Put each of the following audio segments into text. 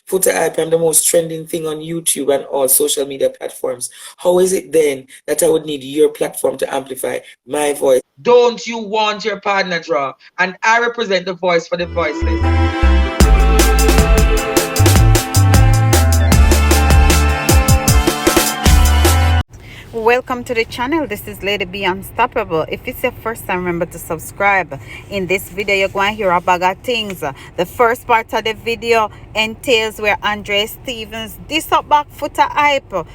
Foota hype, I'm the most trending thing on YouTube and all social media platforms. How is it then that I would need your platform to amplify my voice? Don't you want your partner draw? And I represent the voice for the voiceless. Welcome to the channel. This is Lady Be Unstoppable. If it's your first time, remember to subscribe. In this video, you're going to hear a bag of things. The first part of the video entails where Andre Stevens diss up back Foota hype,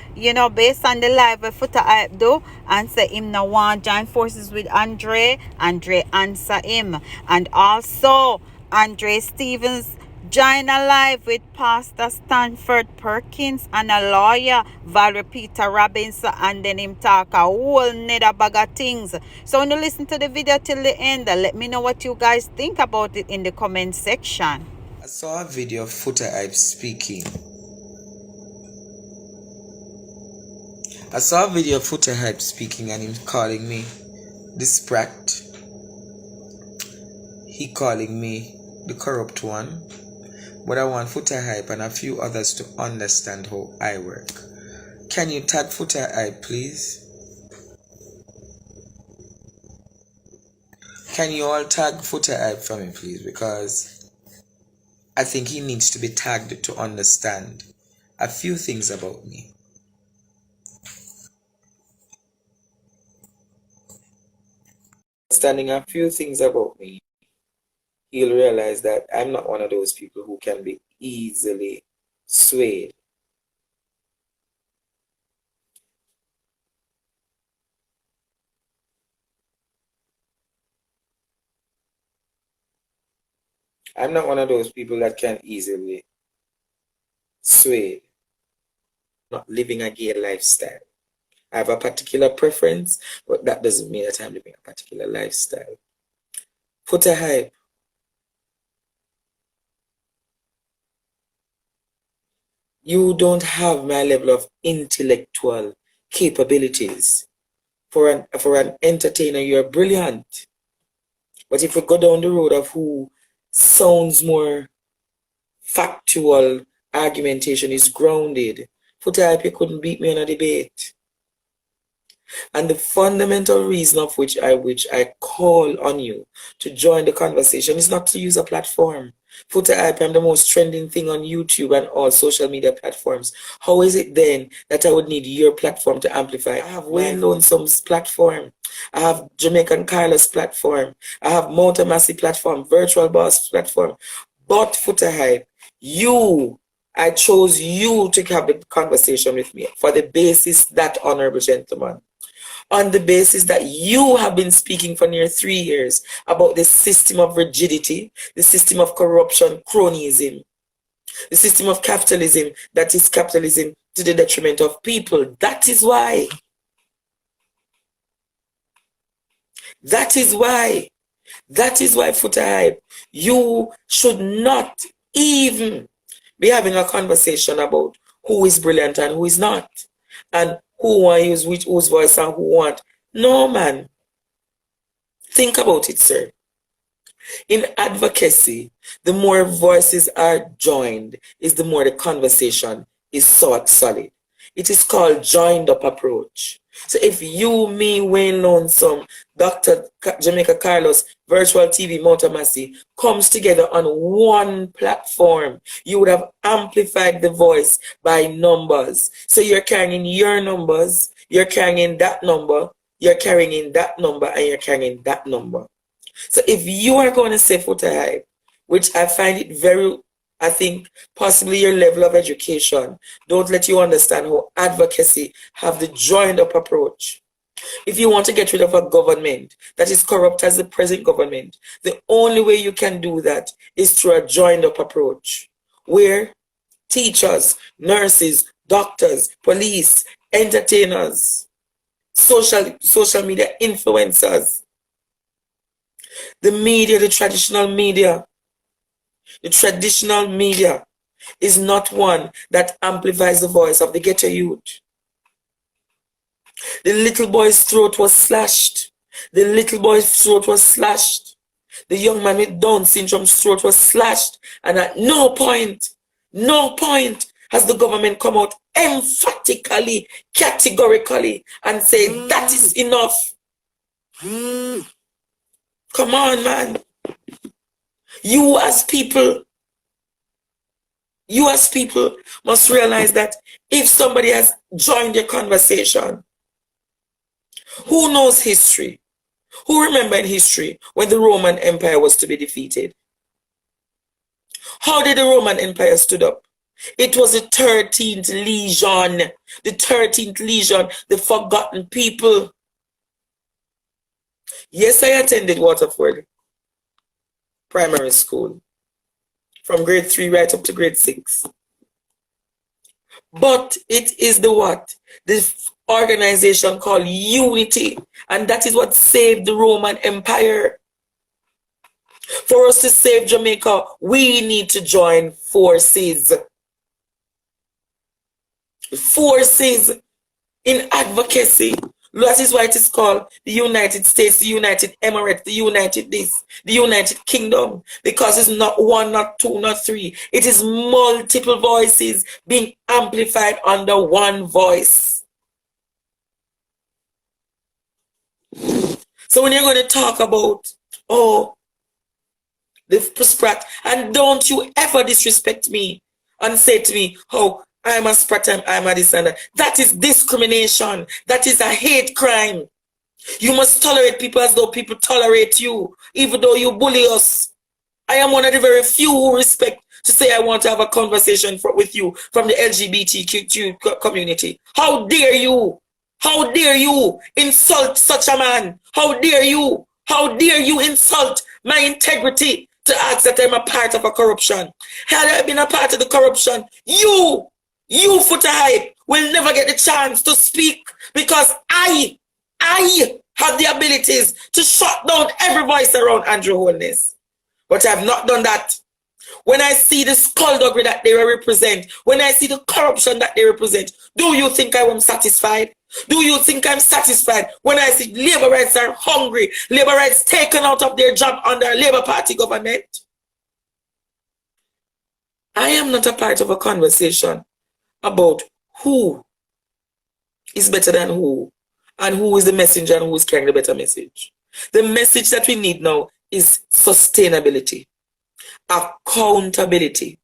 based on the live where Foota hype do, and say him no want join forces with Andre answer him. And also Andre Stevens join a live with Pastor Stanford Perkins and a lawyer, Valerie Peter Robinson, and then him talk a whole nother bag of things. So when you listen to the video till the end, let me know what you guys think about it in the comment section. I saw a video of Foota hype speaking. And him calling me this brat. He calling me the corrupt one. But I want Foota hype and a few others to understand how I work. Can you tag Foota hype, please? Can you all tag Foota hype for me, please? Because I think he needs to be tagged to understand a few things about me. Understanding a few things about me, he'll realize that I'm not one of those people who can be easily swayed. I'm not one of those people that can easily sway. Not living a gay lifestyle. I have a particular preference, but that doesn't mean that I'm living a particular lifestyle. Foota hype. You don't have my level of intellectual capabilities. For an entertainer, you're brilliant. But if we go down the road of who sounds more factual, argumentation is grounded, Foota hype, you couldn't beat me in a debate. And the fundamental reason of which I call on you to join the conversation is not to use a platform. Foota hype, I'm the most trending thing on YouTube and all social media platforms. How is it then that I would need your platform to amplify? I have Wayne Lonesome's platform. I have Jamaican Carlos platform. I have Mountain Massey platform, Virtual Boss platform. But Foota hype, I chose you to have the conversation with me for the basis that, honorable gentleman, on the basis that you have been speaking for near 3 years about the system of rigidity, the system of corruption, cronyism, the system of capitalism that is capitalism to the detriment of people. That is why Foota hype, you should not even be having a conversation about who is brilliant and who is not, and who want to use whose voice and who want. No, man. Think about it, sir. In advocacy, the more voices are joined, is the more the conversation is solid. It is called joined up approach. So if you, me, Wayne Lonesome, Dr. Jamaica Carlos, Virtual TV, Mountain Massey comes together on one platform, you would have amplified the voice by numbers. So you're carrying your numbers, you're carrying that number, you're carrying that number, and you're carrying that number. So if you are going to say Foota hype, which I find it very, I think possibly your level of education don't let you understand how advocacy have the joined up approach. If you want to get rid of a government that is corrupt as the present government, the only way you can do that is through a joined up approach, where teachers, nurses, doctors, police, entertainers, social media influencers, the media, the traditional media is not one that amplifies the voice of the ghetto youth. The little boy's throat was slashed. The young man with Down syndrome's throat was slashed. And at no point No point has the government come out emphatically, categorically, and say that is enough. Come on, man. You as people must realize that if somebody has joined your conversation, who knows history? Who remember in history when the Roman Empire was to be defeated? How did the Roman Empire stood up? It was the 13th Legion. The 13th Legion, the forgotten people. Yes, I attended Waterford Primary School from grade 3 right up to grade 6. But it is the what? The organization called Unity. And that is what saved the Roman Empire. For us to save Jamaica, we need to join forces. Forces in advocacy. That is why it is called the United States, the United Emirates, the United this, the United Kingdom. Because it's not one, not two, not three. It is multiple voices being amplified under one voice. So when you're going to talk about, oh, the Sprat, and don't you ever disrespect me and say to me, oh, I'm a Sprat, I'm a this and that. That is discrimination. That is a hate crime. You must tolerate people as though people tolerate you, even though you bully us. I am one of the very few who respect to say I want to have a conversation with you from the LGBTQ community. How dare you? How dare you insult such a man? How dare you? How dare you insult my integrity to ask that I'm a part of a corruption? Had I been a part of the corruption, you Foota Hype will never get the chance to speak because I have the abilities to shut down every voice around Andrew Holness. But I have not done that. When I see the skullduggery that they represent, when I see the corruption that they represent, do you think I am satisfied? Do you think I'm satisfied when I see labor rights are hungry, labor rights taken out of their job under a Labour Party government? I am not a part of a conversation about who is better than who and who is the messenger and who is carrying the better message. The message that we need now is sustainability, accountability.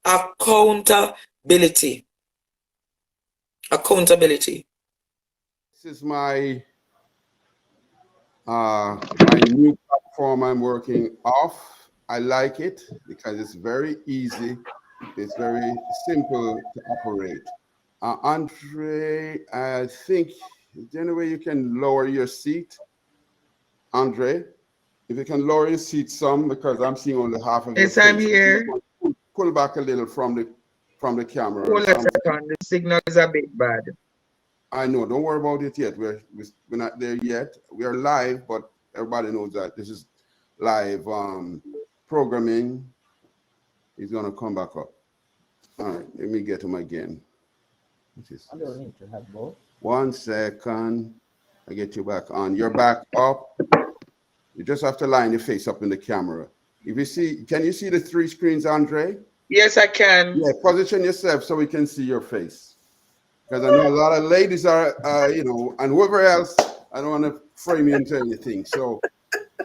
Accountability. Accountability. This is my new platform I'm working off. I like it because it's very easy. It's very simple to operate. Andre, I think, is there any way you can lower your seat? Andre, if you can lower your seat some, because I'm seeing only half of your face. Yes, I'm here. Pull back a little from the camera. Hold a second, the signal is a bit bad. I know, don't worry about it yet. We're not there yet. We are live, but everybody knows that this is live programming. He's gonna come back up. All right, let me get him again. I don't need to have both. 1 second. I get you back on. You're back up. You just have to line your face up in the camera. If you see, can you see the 3 screens, Andre? Yes, I can. Yeah, position yourself so we can see your face. Because I know a lot of ladies are, and whoever else, I don't want to frame you into anything. So,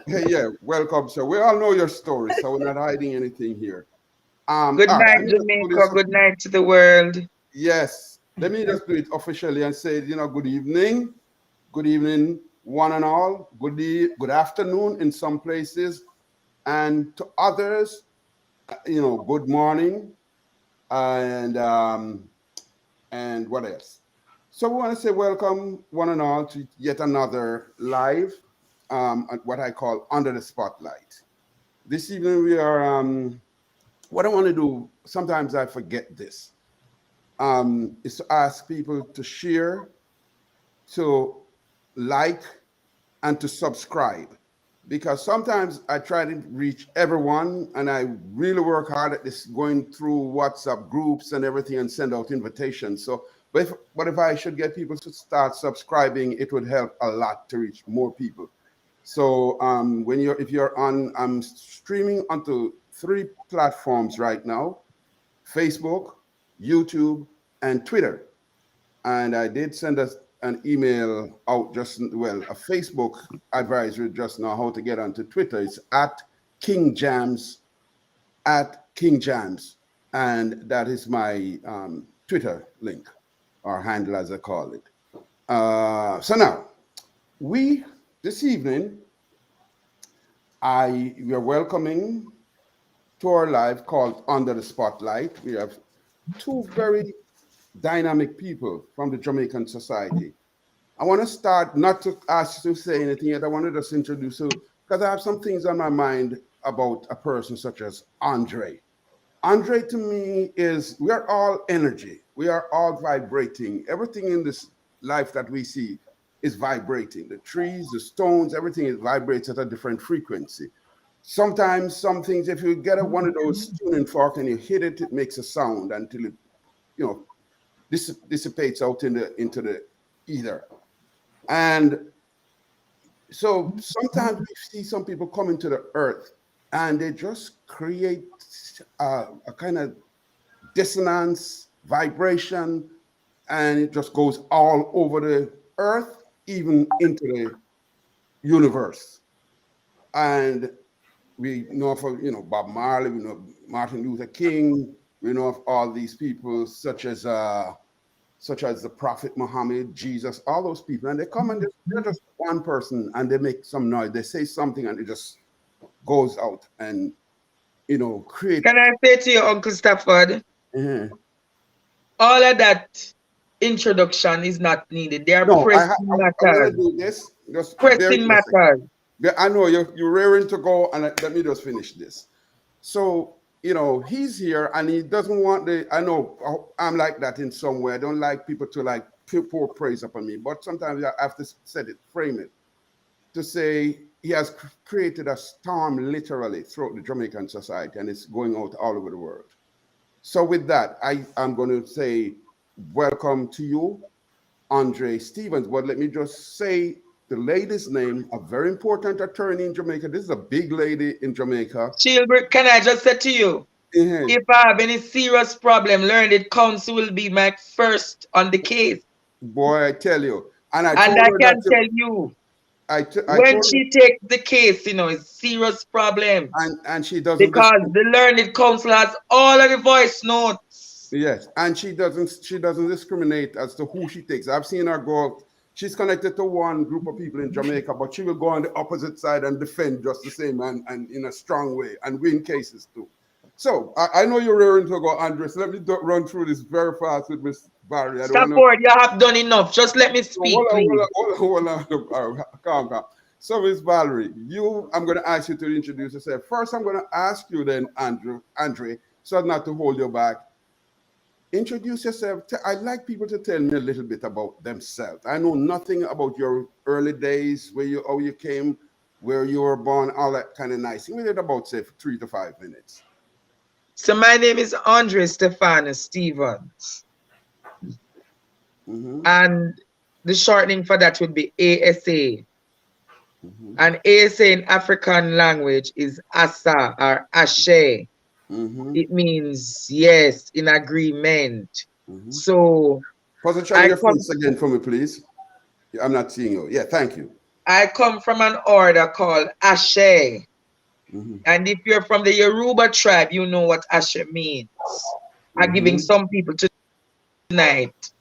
hey, yeah, welcome. So we all know your story, so we're not hiding anything here. Good night, Jamaica. Good night to the world. Yes. Let me just do it officially and say, good evening. Good evening, one and all. Good afternoon in some places. And to others, good morning. And what else? So we want to say welcome, one and all, to yet another live, at what I call Under the Spotlight. This evening we are, what I want to do, sometimes I forget this, is to ask people to share, to like, and to subscribe. Because sometimes I try to reach everyone and I really work hard at this, going through WhatsApp groups and everything and send out invitations. So, but if I should get people to start subscribing, it would help a lot to reach more people. So if you're on, I'm streaming onto 3 platforms right now: Facebook, YouTube, and Twitter. And I did send us an email out a Facebook advisory just now how to get onto Twitter. It's King Jams, at King Jams. And that is my Twitter link, or handle as I call it. So now, this evening, we are welcoming to our live called Under the Spotlight. We have 2 very dynamic people from the Jamaican society. I want to start, not to ask you to say anything yet. I want to just introduce you because I have some things on my mind about a person such as Andre. Andre, to me, we are all energy. We are all vibrating. Everything in this life that we see is vibrating. The trees, the stones, everything vibrates at a different frequency. Sometimes some things, if you get one of those tuning fork and you hit it, it makes a sound until it, dissipates out into the ether. And so sometimes we see some people come into the earth and they just create a kind of dissonance, vibration, and it just goes all over the earth, even into the universe. And we know of, Bob Marley, we know Martin Luther King, we know of all these people such as the Prophet Muhammad, Jesus, all those people, and they come and they're just one person and they make some noise. They say something and it just goes out and, create. Can I say to you, Uncle Stafford, all of that introduction is not needed. They are pressing I want to matters. do this. Just Pressing matters. I know you're raring to go, and let me just finish this. So, he's here and he doesn't want I know I'm like that in some way. I don't like people to pour praise upon me, but sometimes I have to frame it, to say he has created a storm literally throughout the Jamaican society, and it's going out all over the world. So with that, I'm going to say welcome to you, Andre Stevens. But let me just say the lady's name, a very important attorney in Jamaica. This is a big lady in Jamaica. Chilbert, can I just say to you, if I have any serious problem, Learned Counsel will be my first on the case. Boy, I tell you. And I can tell you, when she takes the case, it's serious problem. And she doesn't. Because the Learned Counsel has all of the voice notes. Yes, and she doesn't discriminate as to who she takes. I've seen her go. She's connected to one group of people in Jamaica, but she will go on the opposite side and defend just the same and in a strong way and win cases too. So I know you're raring to go, Andre. So let me run through this very fast with Miss Barry. Stafford, you have done enough. Just let me speak, hold on. Calm. So, Miss Valerie, I'm going to ask you to introduce yourself. First, I'm going to ask you then, Andre, so not to hold you back. Introduce yourself. I'd like people to tell me a little bit about themselves. I know nothing about your early days, how you came, where you were born, all that kind of nice. We did about, say, 3 to 5 minutes. So my name is Andre Stephanus Stevens. And the shortening for that would be ASA. And ASA in African language is Asa or Ashe. It means yes, in agreement. So position your face again for me, please. I'm not seeing you. Yeah, thank you. I come from an order called Ashe. And if you're from the Yoruba tribe, you know what Ashe means. I'm giving some people tonight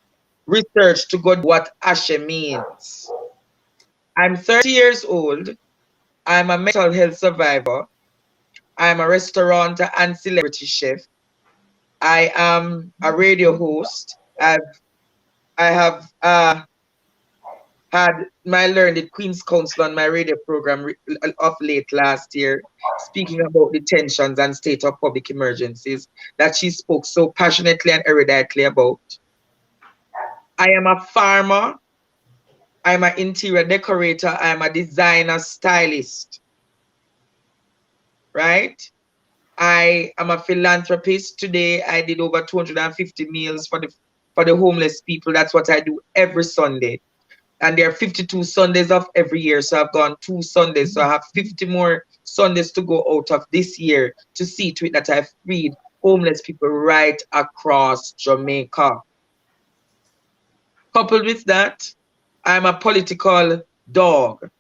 research to go what Ashe means. I'm 30 years old. I'm a mental health survivor. I'm a restaurateur and celebrity chef. I am a radio host. I have had my Learned Queen's Counsel on my radio program of late last year, speaking about the tensions and state of public emergencies that she spoke so passionately and eruditely about. I am a farmer. I'm an interior decorator. I'm a designer stylist. Right? I am a philanthropist. Today, I did over 250 meals for the homeless people. That's what I do every Sunday. And there are 52 Sundays of every year. So I've gone 2 Sundays. So I have 50 more Sundays to go out of this year to see to it that I've freed homeless people right across Jamaica. Coupled with that, I'm a political dog.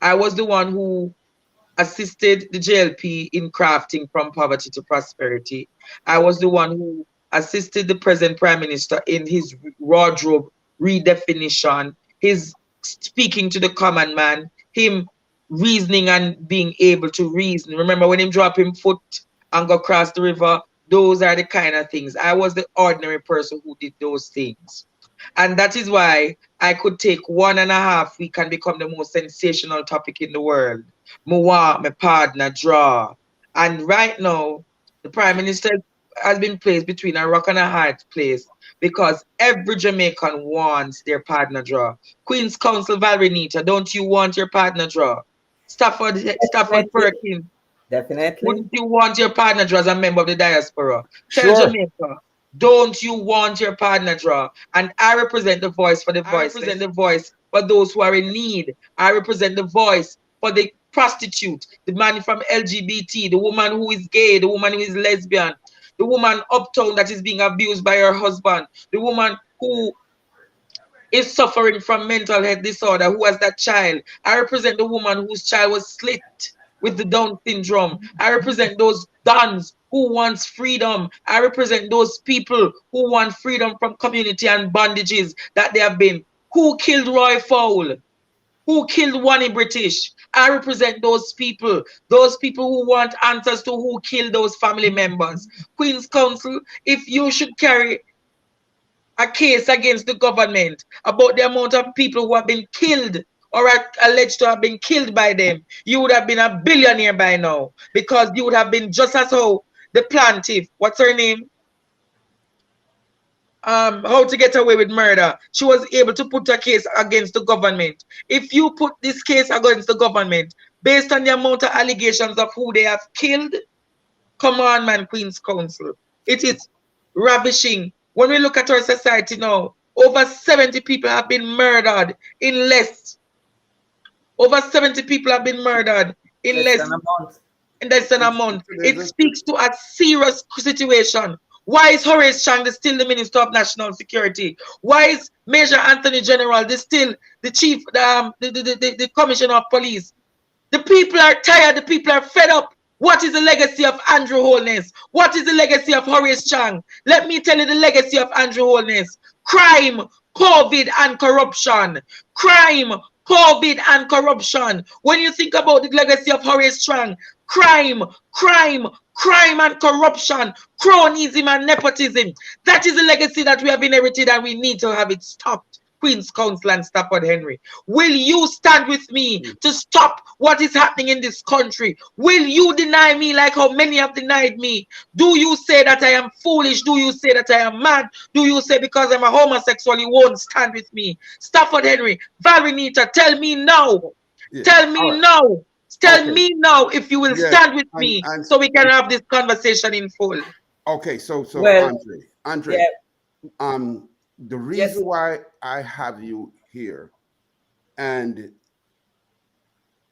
I was the one who assisted the JLP in crafting From Poverty to Prosperity. I was the one who assisted the present Prime Minister in his wardrobe redefinition, his speaking to the common man, him reasoning and being able to reason. Remember when him drop him foot and go across the river? Those are the kind of things. I was the ordinary person who did those things. And that is why I could take 1.5 weeks and become the most sensational topic in the world. My partner draw. And right now, the Prime Minister has been placed between a rock and a hard place because every Jamaican wants their partner draw. Queen's Counsel Valrenita, don't you want your partner draw? Stafford Perkins, Definitely. wouldn't you want your partner draw as a member of the diaspora? Tell Sure. Jamaica, don't you want your partner draw? And I represent the voice for the voiceless. I represent the voice for those who are in need. I represent the voice for the prostitute, the man from LGBT, the woman who is gay, the woman who is lesbian, the woman uptown that is being abused by her husband, the woman who is suffering from mental health disorder, who has that child. I represent the woman whose child was slit with the Down syndrome. I represent those dons who wants freedom. I represent those people who want freedom from community and bondages that they have been. Who killed Roy Fowle? Who killed Wani British? I represent those people who want answers to who killed those family members. Queen's Counsel, if you should carry a case against the government about the amount of people who have been killed or are alleged to have been killed by them, you would have been a billionaire by now, because you would have been just as how the plaintiff, what's her name? How to Get Away with Murder. She was able to put a case against the government. If you put this case against the government based on the amount of allegations of who they have killed, come on, man, Queen's Counsel. It is ravishing. When we look at our society now, over 70 people have been murdered in less. Over 70 people have been murdered in less than a month. It speaks to a serious situation. Why is Horace Chang still the Minister of National Security? Why is Major Anthony General still the Chief, the Commissioner of Police? The people are tired. The people are fed up. What is the legacy of Andrew Holness? What is the legacy of Horace Chang? Let me tell you the legacy of Andrew Holness. Crime, COVID, and corruption. Crime, COVID, and corruption. When you think about the legacy of Horace Chang, crime, and corruption, cronyism and nepotism. That is the legacy that we have inherited, and we need to have it stopped. Queen's Counsel and Stafford Henry, will you stand with me to stop what is happening in this country? Will you deny me like how many have denied me? Do you say that I am foolish? Do you say that I am mad? Do you say because I'm a homosexual you won't stand with me? Stafford Henry, Valrenita, tell me now. Yeah. Tell me now. Tell me now if you will stand with me so we can have this conversation in full. Okay, so well, Andre, the reason why I have you here and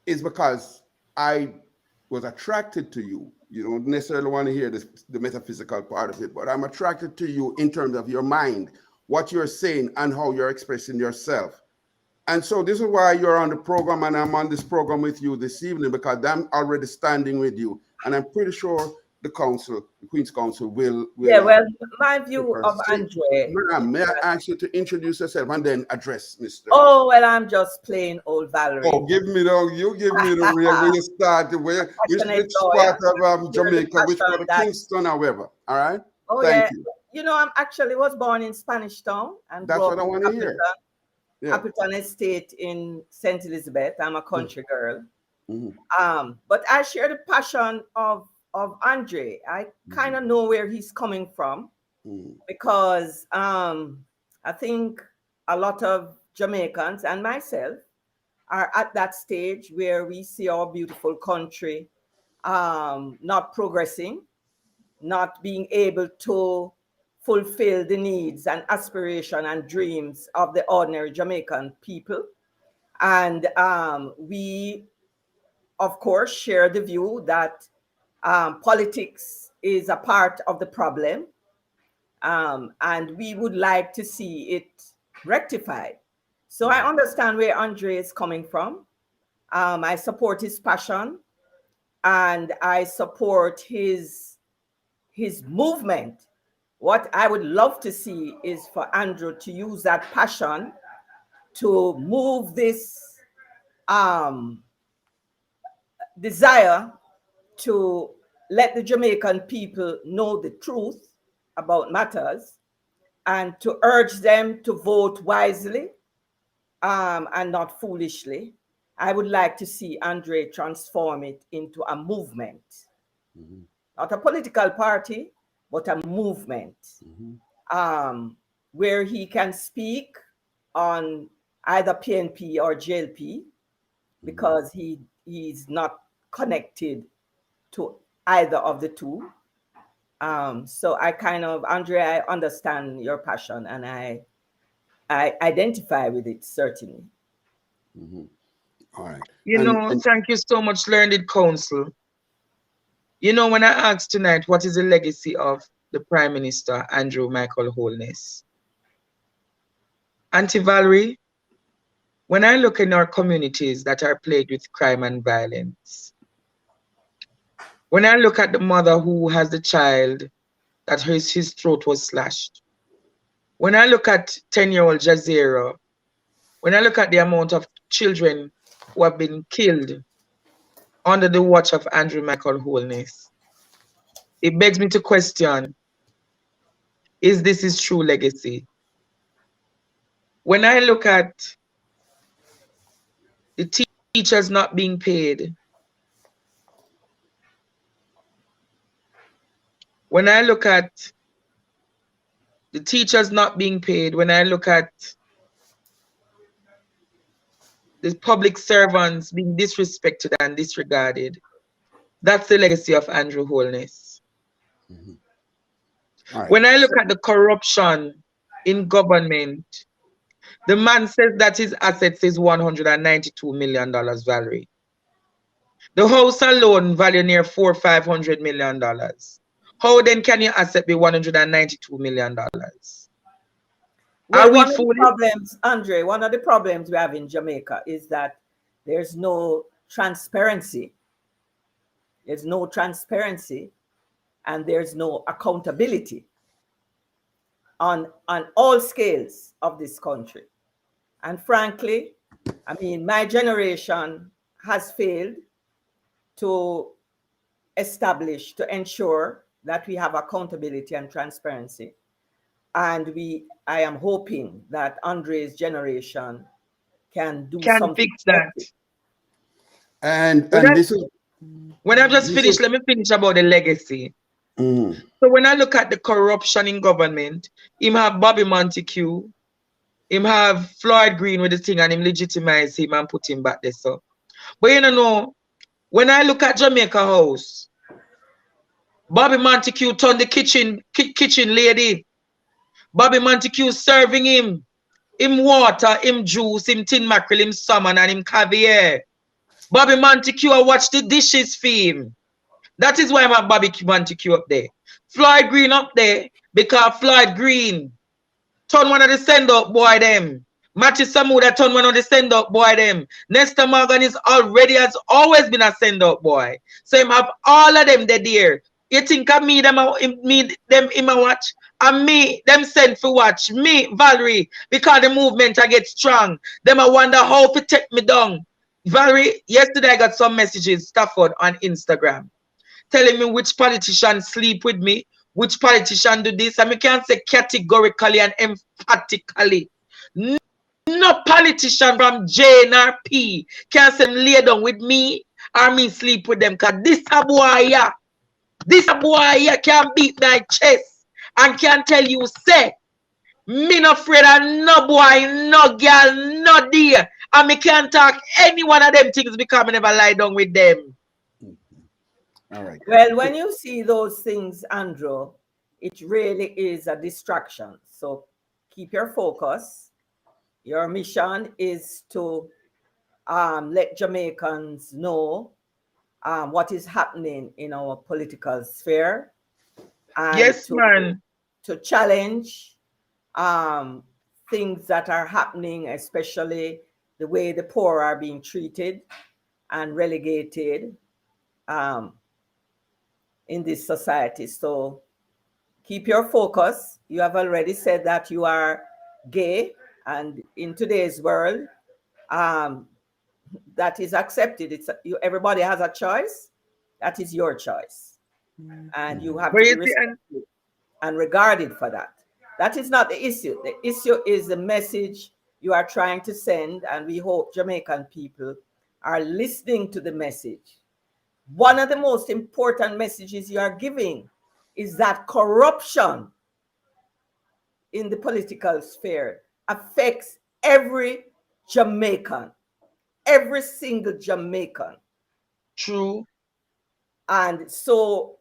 is because I was attracted to you. You don't necessarily want to hear the metaphysical part of it, but I'm attracted to you in terms of your mind, what you're saying and how you're expressing yourself. And so this is why you're on the program, and I'm on this program with you this evening, because I'm already standing with you. And I'm pretty sure the council, the Queen's Counsel will yeah, well, my view of Andre. May I ask you to introduce yourself and then address Mr. Oh, well, I'm just plain old Valerie. Oh, you give me the real, where you start, which part of Jamaica, which part of Kingston, however, all right? Oh, Thank you. You know, I'm actually was born in Spanish Town. And that's what I want to hear. Appleton Estate in St. Elizabeth. I'm a country girl. Mm-hmm. But I share the passion of Andre. I kind of know where he's coming from because I think a lot of Jamaicans and myself are at that stage where we see our beautiful country not progressing, not being able to fulfill the needs and aspiration and dreams of the ordinary Jamaican people. And we, of course, share the view that politics is a part of the problem, and we would like to see it rectified. So I understand where Andre is coming from. I support his passion, and I support his movement. What I would love to see is for Andrew to use that passion to move this desire to let the Jamaican people know the truth about matters, and to urge them to vote wisely and not foolishly. I would like to see Andre transform it into a movement, not a political party, but a movement, where he can speak on either PNP or JLP, because he's not connected to either of the two. So I kind of, Andre, I understand your passion, and I identify with it, certainly. All right. You know, thank you so much, Learned Counsel. You know, when I asked tonight, what is the legacy of the Prime Minister, Andrew Michael Holness? Auntie Valerie, when I look in our communities that are plagued with crime and violence, when I look at the mother who has the child that his throat was slashed, when I look at 10-year-old Jazera, when I look at the amount of children who have been killed under the watch of Andrew Michael Holness, it begs me to question, is this his true legacy? When I look at the teachers not being paid, when I look at the teachers not being paid, when I look at the public servants being disrespected and disregarded, that's the legacy of Andrew Holness. Right. When I look at the corruption in government, the man says that his assets is $192 million, Valerie. The house alone value near $400-500 million. How then can your asset be $192 million? Well, Are we one of the foolish? problems, Andre, one of the problems we have in Jamaica is that there's no transparency. There's no transparency, and there's no accountability on all scales of this country. And frankly, I mean, my generation has failed to establish, to ensure that we have accountability and transparency. And I am hoping that Andre's generation can do something. Fix that. And this is when I've just finished, let me finish about the legacy. So when I look at the corruption in government, him have Bobby Montague, him have Floyd Green with the thing, and him legitimize him and put him back there. So, but you know, when I look at Jamaica House, Bobby Montague turned the kitchen lady. Bobby Montague serving him water, him juice, him tin mackerel, him salmon, and him caviar. Bobby Montague, I watch the dishes for him. That is why I'm at Bobby Montague up there. Floyd Green up there, because Floyd Green turn one of the send-up boy them. Matthew Samuda turn one of the send-up boy them. Nestor Morgan has always been a send-up boy. So him have all of them there. You think of me, them in a watch? And me, them send for watch. Me, Valerie, because the movement I get strong. Them I wonder how to take me down. Valerie, yesterday I got some messages, Stafford, on Instagram, telling me which politician sleep with me, which politician do this. And I can't say categorically and emphatically. No politician from J nor P can say lay down with me or me sleep with them. Because this a boy here. This a boy here can beat my chest and can tell you, say, me not afraid of no boy, no girl, no dear. And me can't talk any one of them things because I never lie down with them. All right. Well, when you see those things, Andrew, it really is a distraction. So keep your focus. Your mission is to let Jamaicans know what is happening in our political sphere, and Yes, man. to challenge things that are happening, especially the way the poor are being treated and relegated in this society. So keep your focus. You have already said that you are gay, and in today's world, that is accepted. Everybody has a choice. That is your choice, and you have But to be you see, respected and regarded for that. That is not the issue. The issue is the message you are trying to send, and we hope Jamaican people are listening to the message. One of the most important messages you are giving is that corruption in the political sphere affects every Jamaican, every single Jamaican. true. And so,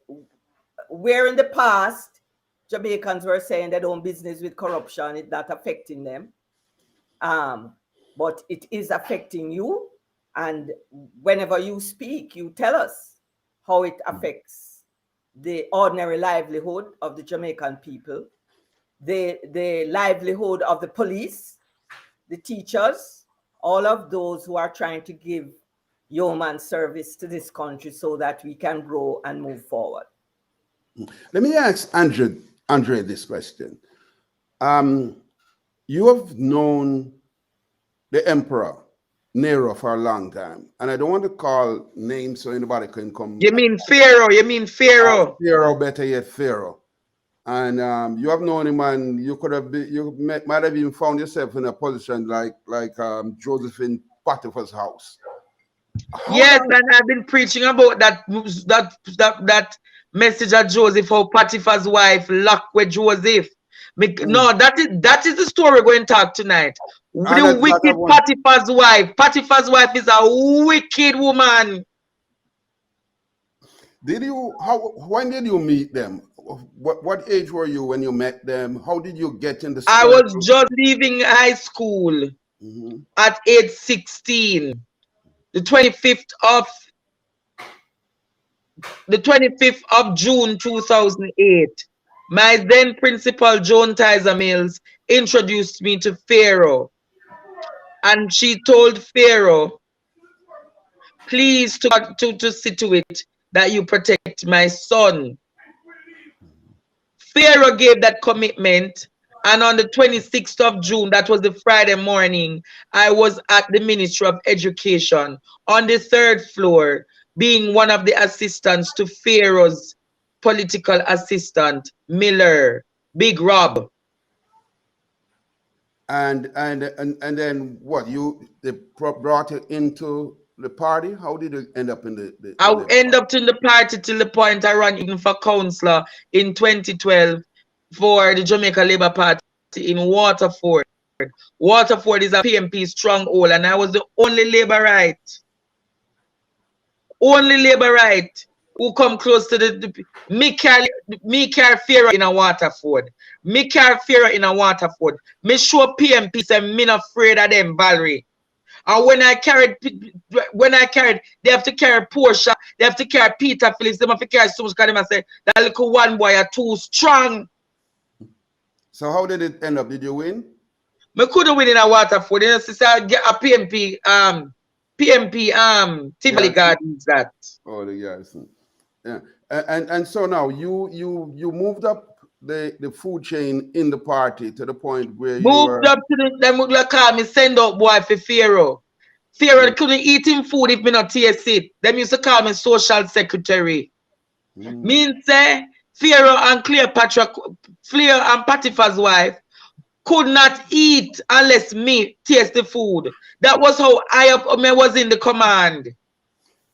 where in the past Jamaicans were saying they don't business with corruption, it's not affecting them. But it is affecting you. And whenever you speak, you tell us how it affects the ordinary livelihood of the Jamaican people, the livelihood of the police, the teachers, all of those who are trying to give yeoman service to this country so that we can grow and move forward. Let me ask Andre this question. You have known the Emperor Nero for a long time, and I don't want to call names so anybody can come. You mean Pharaoh? You mean Pharaoh? Pharaoh, better yet, Pharaoh. And you have known him, and you could have been, might have even found yourself in a position like Joseph in Potiphar's house. Yes, and I've been preaching about that message of Joseph, how Potiphar's wife locked with Joseph. No, that is the story we're going to talk tonight. The wicked Potiphar's wife. Potiphar's wife is a wicked woman. When did you meet them? What age were you when you met them? How did you get in the I was just leaving high school at age 16. The 25th of June 2008. My then principal, Joan Tizer Mills, introduced me to Pharaoh. And she told Pharaoh, please to see to it that you protect my son. Pharaoh gave that commitment, and on the 26th of June, that was the Friday morning, I was at the Ministry of Education on the 3rd floor, being one of the assistants to Pharaoh's political assistant, Miller, Big Rob. And then what? They brought you into the party? How did you end up in the I end up in the party till the point I ran even for councillor in 2012 for the Jamaica Labour Party in Waterford. Waterford is a PMP stronghold, and I was the only Labourite who come close to me carry Pharaoh in a Waterford. Me carry Pharaoh in a Waterford. Me show PMP say me not afraid of them, Valerie. And when I carried, they have to carry Portia, they have to carry Peter Phillips, they have to carry so much, because they say that little one boy are too strong. So how did it end up? Did you win? Me couldn't win in a Waterford. You know, sister, I get a PMP, Tivoli Gardens that. Oh, the Garrison. Yeah. And so now you moved up the food chain in the party to the point where you moved up to them would call me send out boy for Pharaoh. Pharaoh couldn't eat him food if me not taste it. Them used to call me social secretary. Means say Pharaoh and Cleopatra, Pharaoh and Potiphar's wife could not eat unless me taste the food. That was how I was in the command.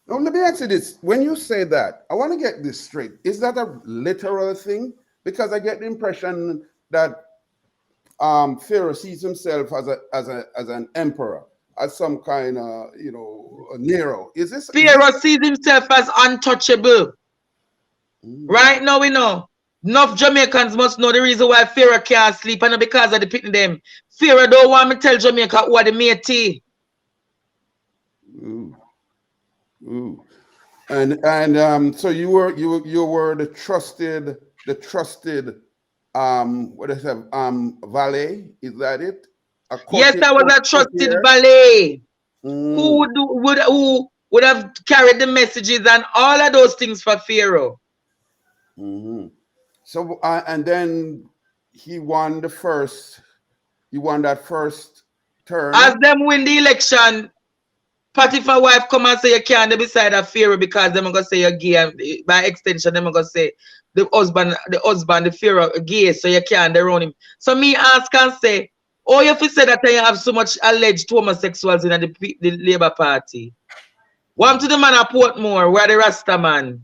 Now let me ask you this. When you say that, I want to get this straight. Is that a literal thing? Because I get the impression that Pharaoh sees himself as an emperor, as some kind of a Nero. Is this Pharaoh sees himself as untouchable? Right now we know Enough Jamaicans must know the reason why Pharaoh can't sleep, and not because of the picking them. Pharaoh don't want me to tell Jamaica who are the matey. Ooh. Ooh. And so you were the trusted what is that valet, is that it? Yes, I was a trusted valet who would have carried the messages and all of those things for Pharaoh. Mm-hmm. So and then he won that first term. As them win the election, Potiphar wife come and say you can't be beside a Pharaoh because them gonna say you're gay, and by extension them gonna say the husband, the Pharaoh gay, so you can't around him. So me ask and say, oh, if you say that you have so much alleged homosexuals in the Labour Party, what to the man at Portmore, where the Rasta man?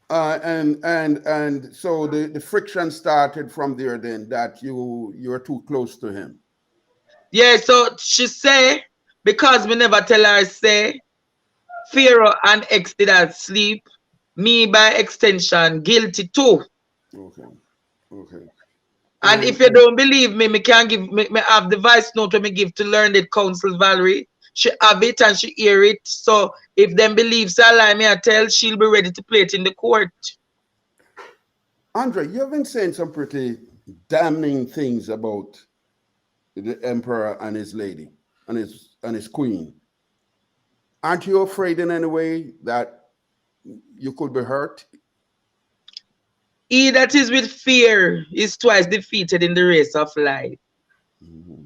And so the friction started from there then, that you're too close to him. Yeah, so she say, because we never tell her, say, Pharaoh and ex did not sleep, me by extension, guilty too. Okay. And if you don't believe me, me can give me have the voice note when me give to Learned Counsel Valerie. She have it and she hear it. So if them believes a lie, me I tell, she'll be ready to play it in the court. Andre, you've been saying some pretty damning things about the emperor and his lady and his queen. Aren't you afraid in any way that you could be hurt? He that is with fear is twice defeated in the race of life. Mm-hmm.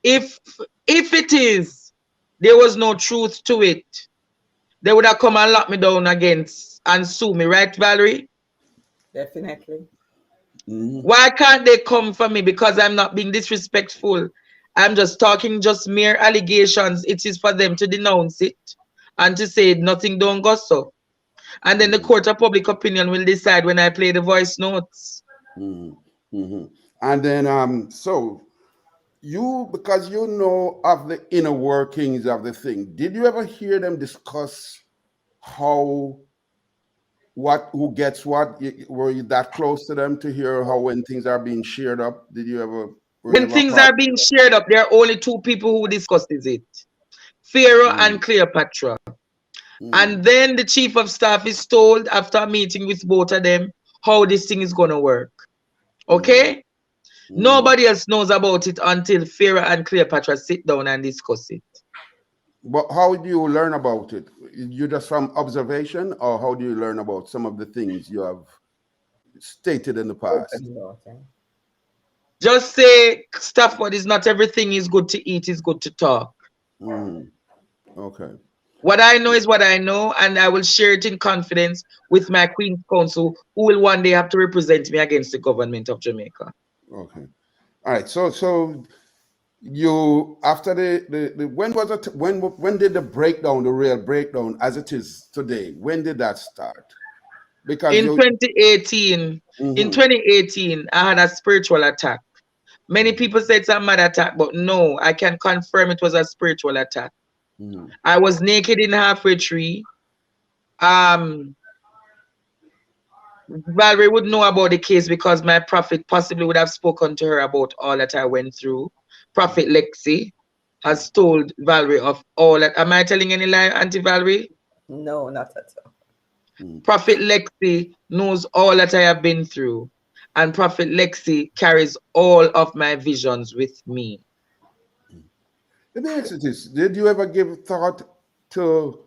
If it is, there was no truth to it, they would have come and lock me down against and sue me, right, Valerie? Definitely. Mm-hmm. Why can't they come for me? Because I'm not being disrespectful. I'm just talking just mere allegations. It is for them to denounce it and to say nothing don't go so. And then the court of public opinion will decide when I play the voice notes. Mm-hmm. Mm-hmm. And then so you, because you know of the inner workings of the thing, did you ever hear them discuss who gets what? Were you that close to them to hear how when things are being shared up? Did you ever? When things are being shared up, there are only two people who discusses it. Pharaoh and Cleopatra. And then the chief of staff is told after a meeting with both of them how this thing is going to work. Okay? Nobody else knows about it until Pharaoh and Cleopatra sit down and discuss it. But how do you learn about it? You just from observation, or how do you learn about some of the things you have stated in the past? Just say, Stafford, is not everything is good to eat, is good to talk. Okay. What I know is what I know, and I will share it in confidence with my Queen's Counsel, who will one day have to represent me against the government of Jamaica. Okay. All right. So you, after the when was it? When did the breakdown, the real breakdown, as it is today? When did that start? Because in 2018, in 2018, I had a spiritual attack. Many people said it's a mad attack, but no, I can confirm it was a spiritual attack. I was naked in halfway tree. Valerie would know about the case because my prophet possibly would have spoken to her about all that I went through. Prophet Lexi has told Valerie of all that. Am I telling any lie, Auntie Valerie? No, not at all. Prophet Lexi knows all that I have been through. And Prophet Lexi carries all of my visions with me. Let me ask you this. Did you ever give thought to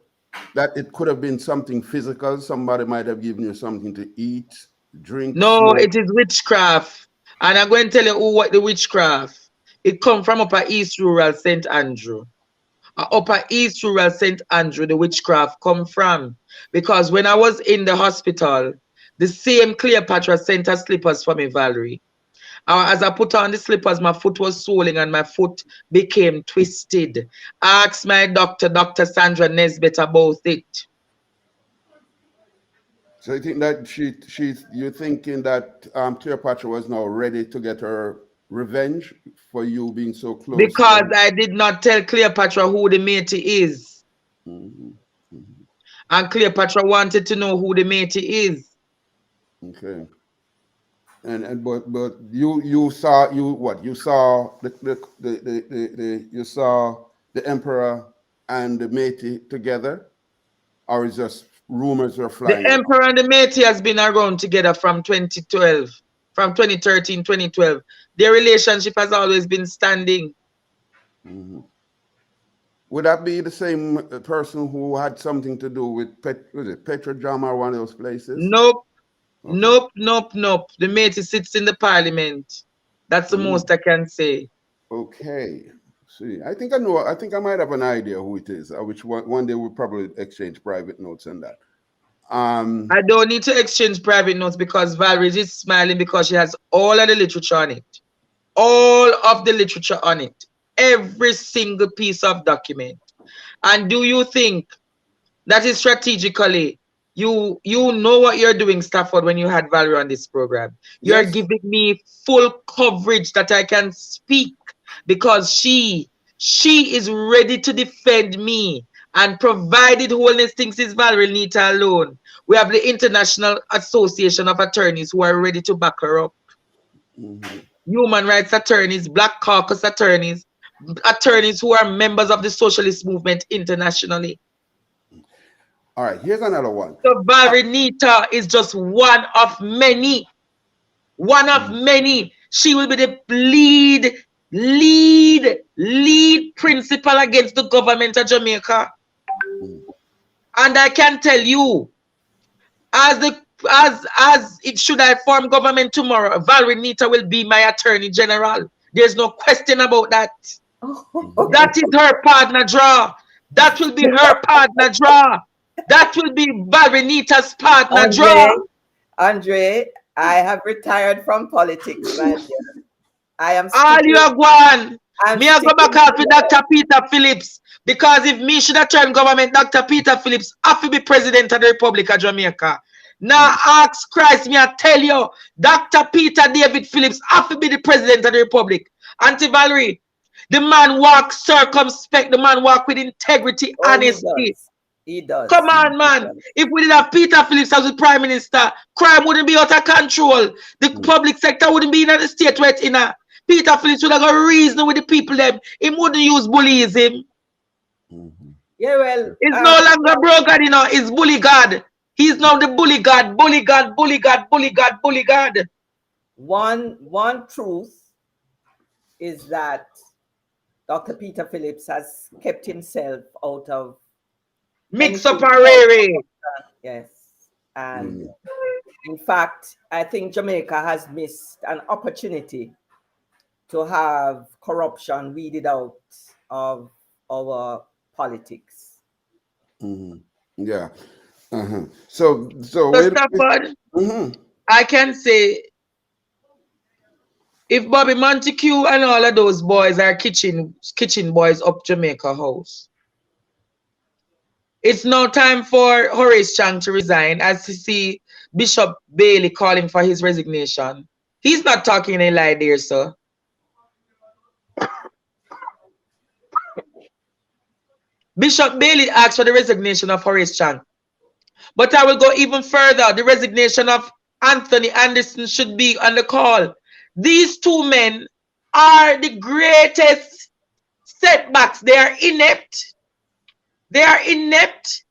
that it could have been something physical? Somebody might have given you something to eat, drink? No, smoke? it is witchcraft. And I'm going to tell you what the witchcraft. It come from Upper East Rural St. Andrew. Upper East Rural St. Andrew, the witchcraft come from. Because when I was in the hospital, the same Cleopatra sent her slippers for me, Valerie. As I put on the slippers, my foot was swollen and my foot became twisted. Ask my doctor, Dr. Sandra Nesbitt, about it. So you think that you're thinking that Cleopatra was now ready to get her revenge for you being so close? Because I did not tell Cleopatra who the matey is. And Cleopatra wanted to know who the matey is. Okay. And but you saw you saw you saw the emperor and the Métis together, or is just rumors are The flying around? Emperor and the Métis has been around together from 2012, from 2013, 2012. Their relationship has always been standing. Mhm. Would that be the same person who had something to do with was it Petrodram or one of those places? Nope, Okay. nope, nope, nope. The Métis sits in the parliament. That's the Mm. most I can say. Okay. See, I think I know. I think I might have an idea who it is. Which one day we'll probably exchange private notes on that. I don't need to exchange private notes because Valerie is smiling because she has all of the literature on it. All of the literature on it. Every single piece of document. And do you think that is strategically, you know what you're doing, Stafford, when you had Valerie on this program? You're Yes. giving me full coverage that I can speak because she is ready to defend me. And provided Holness thinks it's Valerie Nita alone, we have the International Association of Attorneys who are ready to back her up. Mm-hmm. Human rights attorneys, Black Caucus attorneys, attorneys who are members of the socialist movement internationally. All right. Here's another one. So Varinita is just one of many. One of many. She will be the lead principal against the government of Jamaica. Mm. And I can tell you, as it should I form government tomorrow, Varinita will be my attorney general. There's no question about that. That is her partner draw. That will be her partner draw. That will be Varinita's partner draw. Andre, I have retired from politics, my dear. I am All you sticking. are going. I'm Me I go back sticking off to with the. Dr. Peter Phillips. Because if me should have turned government, Dr. Peter Phillips have to be president of the Republic of Jamaica. Now ask Christ, me I tell you, Dr. Peter David Phillips have to be the president of the Republic. Auntie Valerie, the man walk circumspect, the man walk with integrity, Oh, he honesty. does. He does. Come on, He man. does. If we did have Peter Phillips as the prime minister, crime wouldn't be out of control. The public sector wouldn't be in the state where it's in. Peter Phillips would have got reason with the people them. He wouldn't use bullyism. Mm-hmm. Yeah, well, He's no longer bro God, you know. He's bully God. He's now the bully God, bully God, bully God, bully God, bully God. one truth is that Dr. Peter Phillips has kept himself out of Mix up anything. a rare. Yes. And in fact, I think Jamaica has missed an opportunity to have corruption weeded out of our politics. Mm-hmm. Yeah. Uh-huh. So So wait. Stafford, Mm-hmm. I can say if Bobby Montague and all of those boys are kitchen boys up Jamaica House, it's now time for Horace Chang to resign as you see Bishop Bailey calling for his resignation. He's not talking a lie there, sir. Bishop Bailey asked for the resignation of Horace Chang. But I will go even further. The resignation of Anthony Anderson should be on the call. These two men are the greatest setbacks. They are inept. They are inept.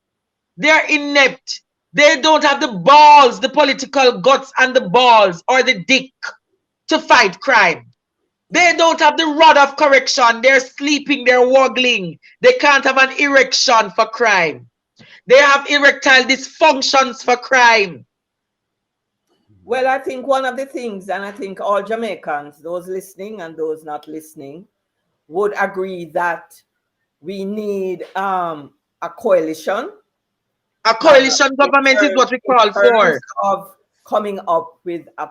They are inept. They don't have the balls, the political guts and the balls or the dick to fight crime. They don't have the rod of correction. They're sleeping, they're waggling. They can't have an erection for crime. They have erectile dysfunctions for crime. Well, I think one of the things, and I think all Jamaicans, those listening and those not listening, would agree that we need a coalition. A coalition government is what we In call terms for. of coming up with a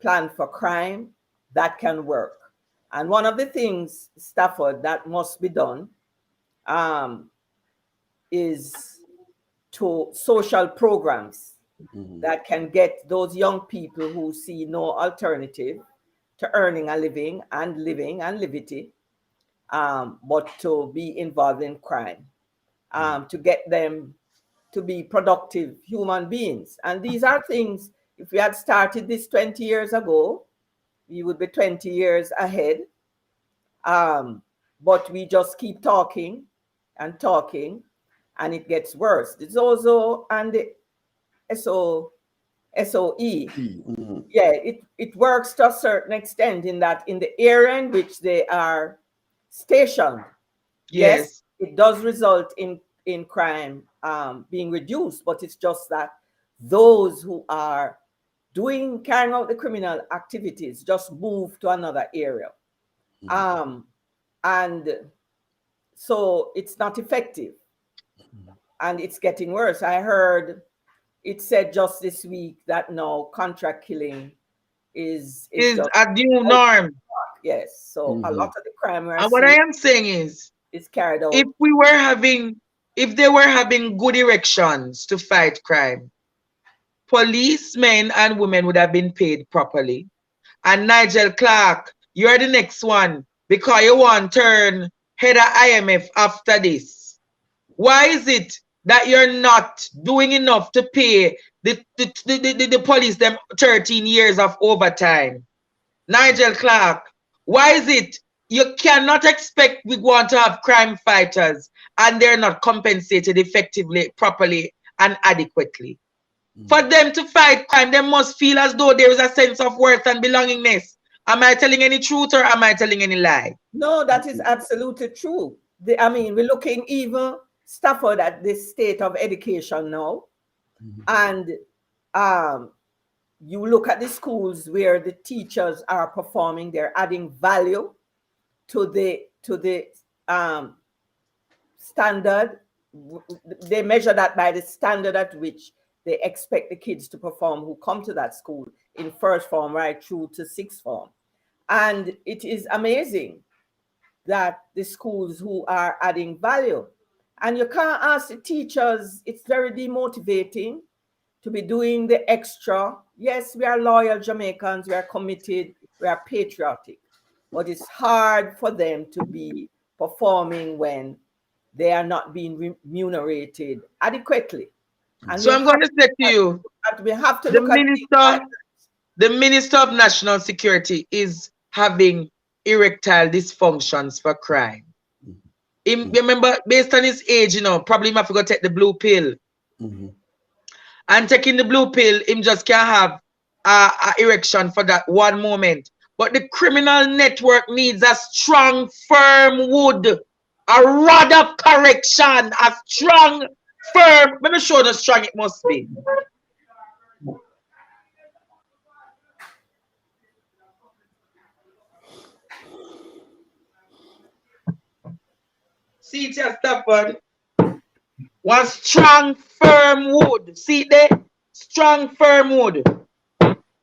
plan for crime that can work. And one of the things, Stafford, that must be done is to social programs that can get those young people who see no alternative to earning a living and livity, but to be involved in crime, to get them to be productive human beings. And these are things, if we had started this 20 years ago, we would be 20 years ahead. But we just keep talking and talking, and it gets worse. It's also and the SOE. Yeah, it works to a certain extent in that in the area in which they are stationed. Yes, it does result in crime being reduced, but it's just that those who are carrying out the criminal activities just move to another area. And so it's not effective, and it's getting worse. I heard it said just this week that now contract killing is just a new norm. Yes, so a lot of the crime we're and what I am saying is carried out. if they were having good erections to fight crime, policemen and women would have been paid properly. And Nigel Clark, you're the next one because you want to turn head of IMF after this. Why is it that you're not doing enough to pay the police them 13 years of overtime? Nigel Clark, why is it you cannot expect we want to have crime fighters and they're not compensated effectively, properly, and adequately? For them to fight crime, they must feel as though there is a sense of worth and belongingness. Am I telling any truth or am I telling any lie? No, that is absolutely true. I mean, we're looking even Stafford at this state of education now. And you look at the schools where the teachers are performing, they're adding value to the standard. They measure that by the standard at which they expect the kids to perform who come to that school in first form right through to sixth form. And it is amazing that the schools who are adding value, and you can't ask the teachers, it's very demotivating to be doing the extra. Yes, we are loyal Jamaicans, we are committed, we are patriotic, but it's hard for them to be performing when they are not being remunerated adequately. And so I'm going to say to you, we have to look at the Minister of National Security is having erectile dysfunctions for crime. Remember, based on his age, you know, probably he might forgot to take the blue pill. And taking the blue pill, him just can't have a erection for that one moment. But the criminal network needs a strong, firm wood, a rod of correction, a strong, firm. Let me show you how strong it must be. See it here, Stafford. One strong, firm wood. See it there? Strong, firm wood.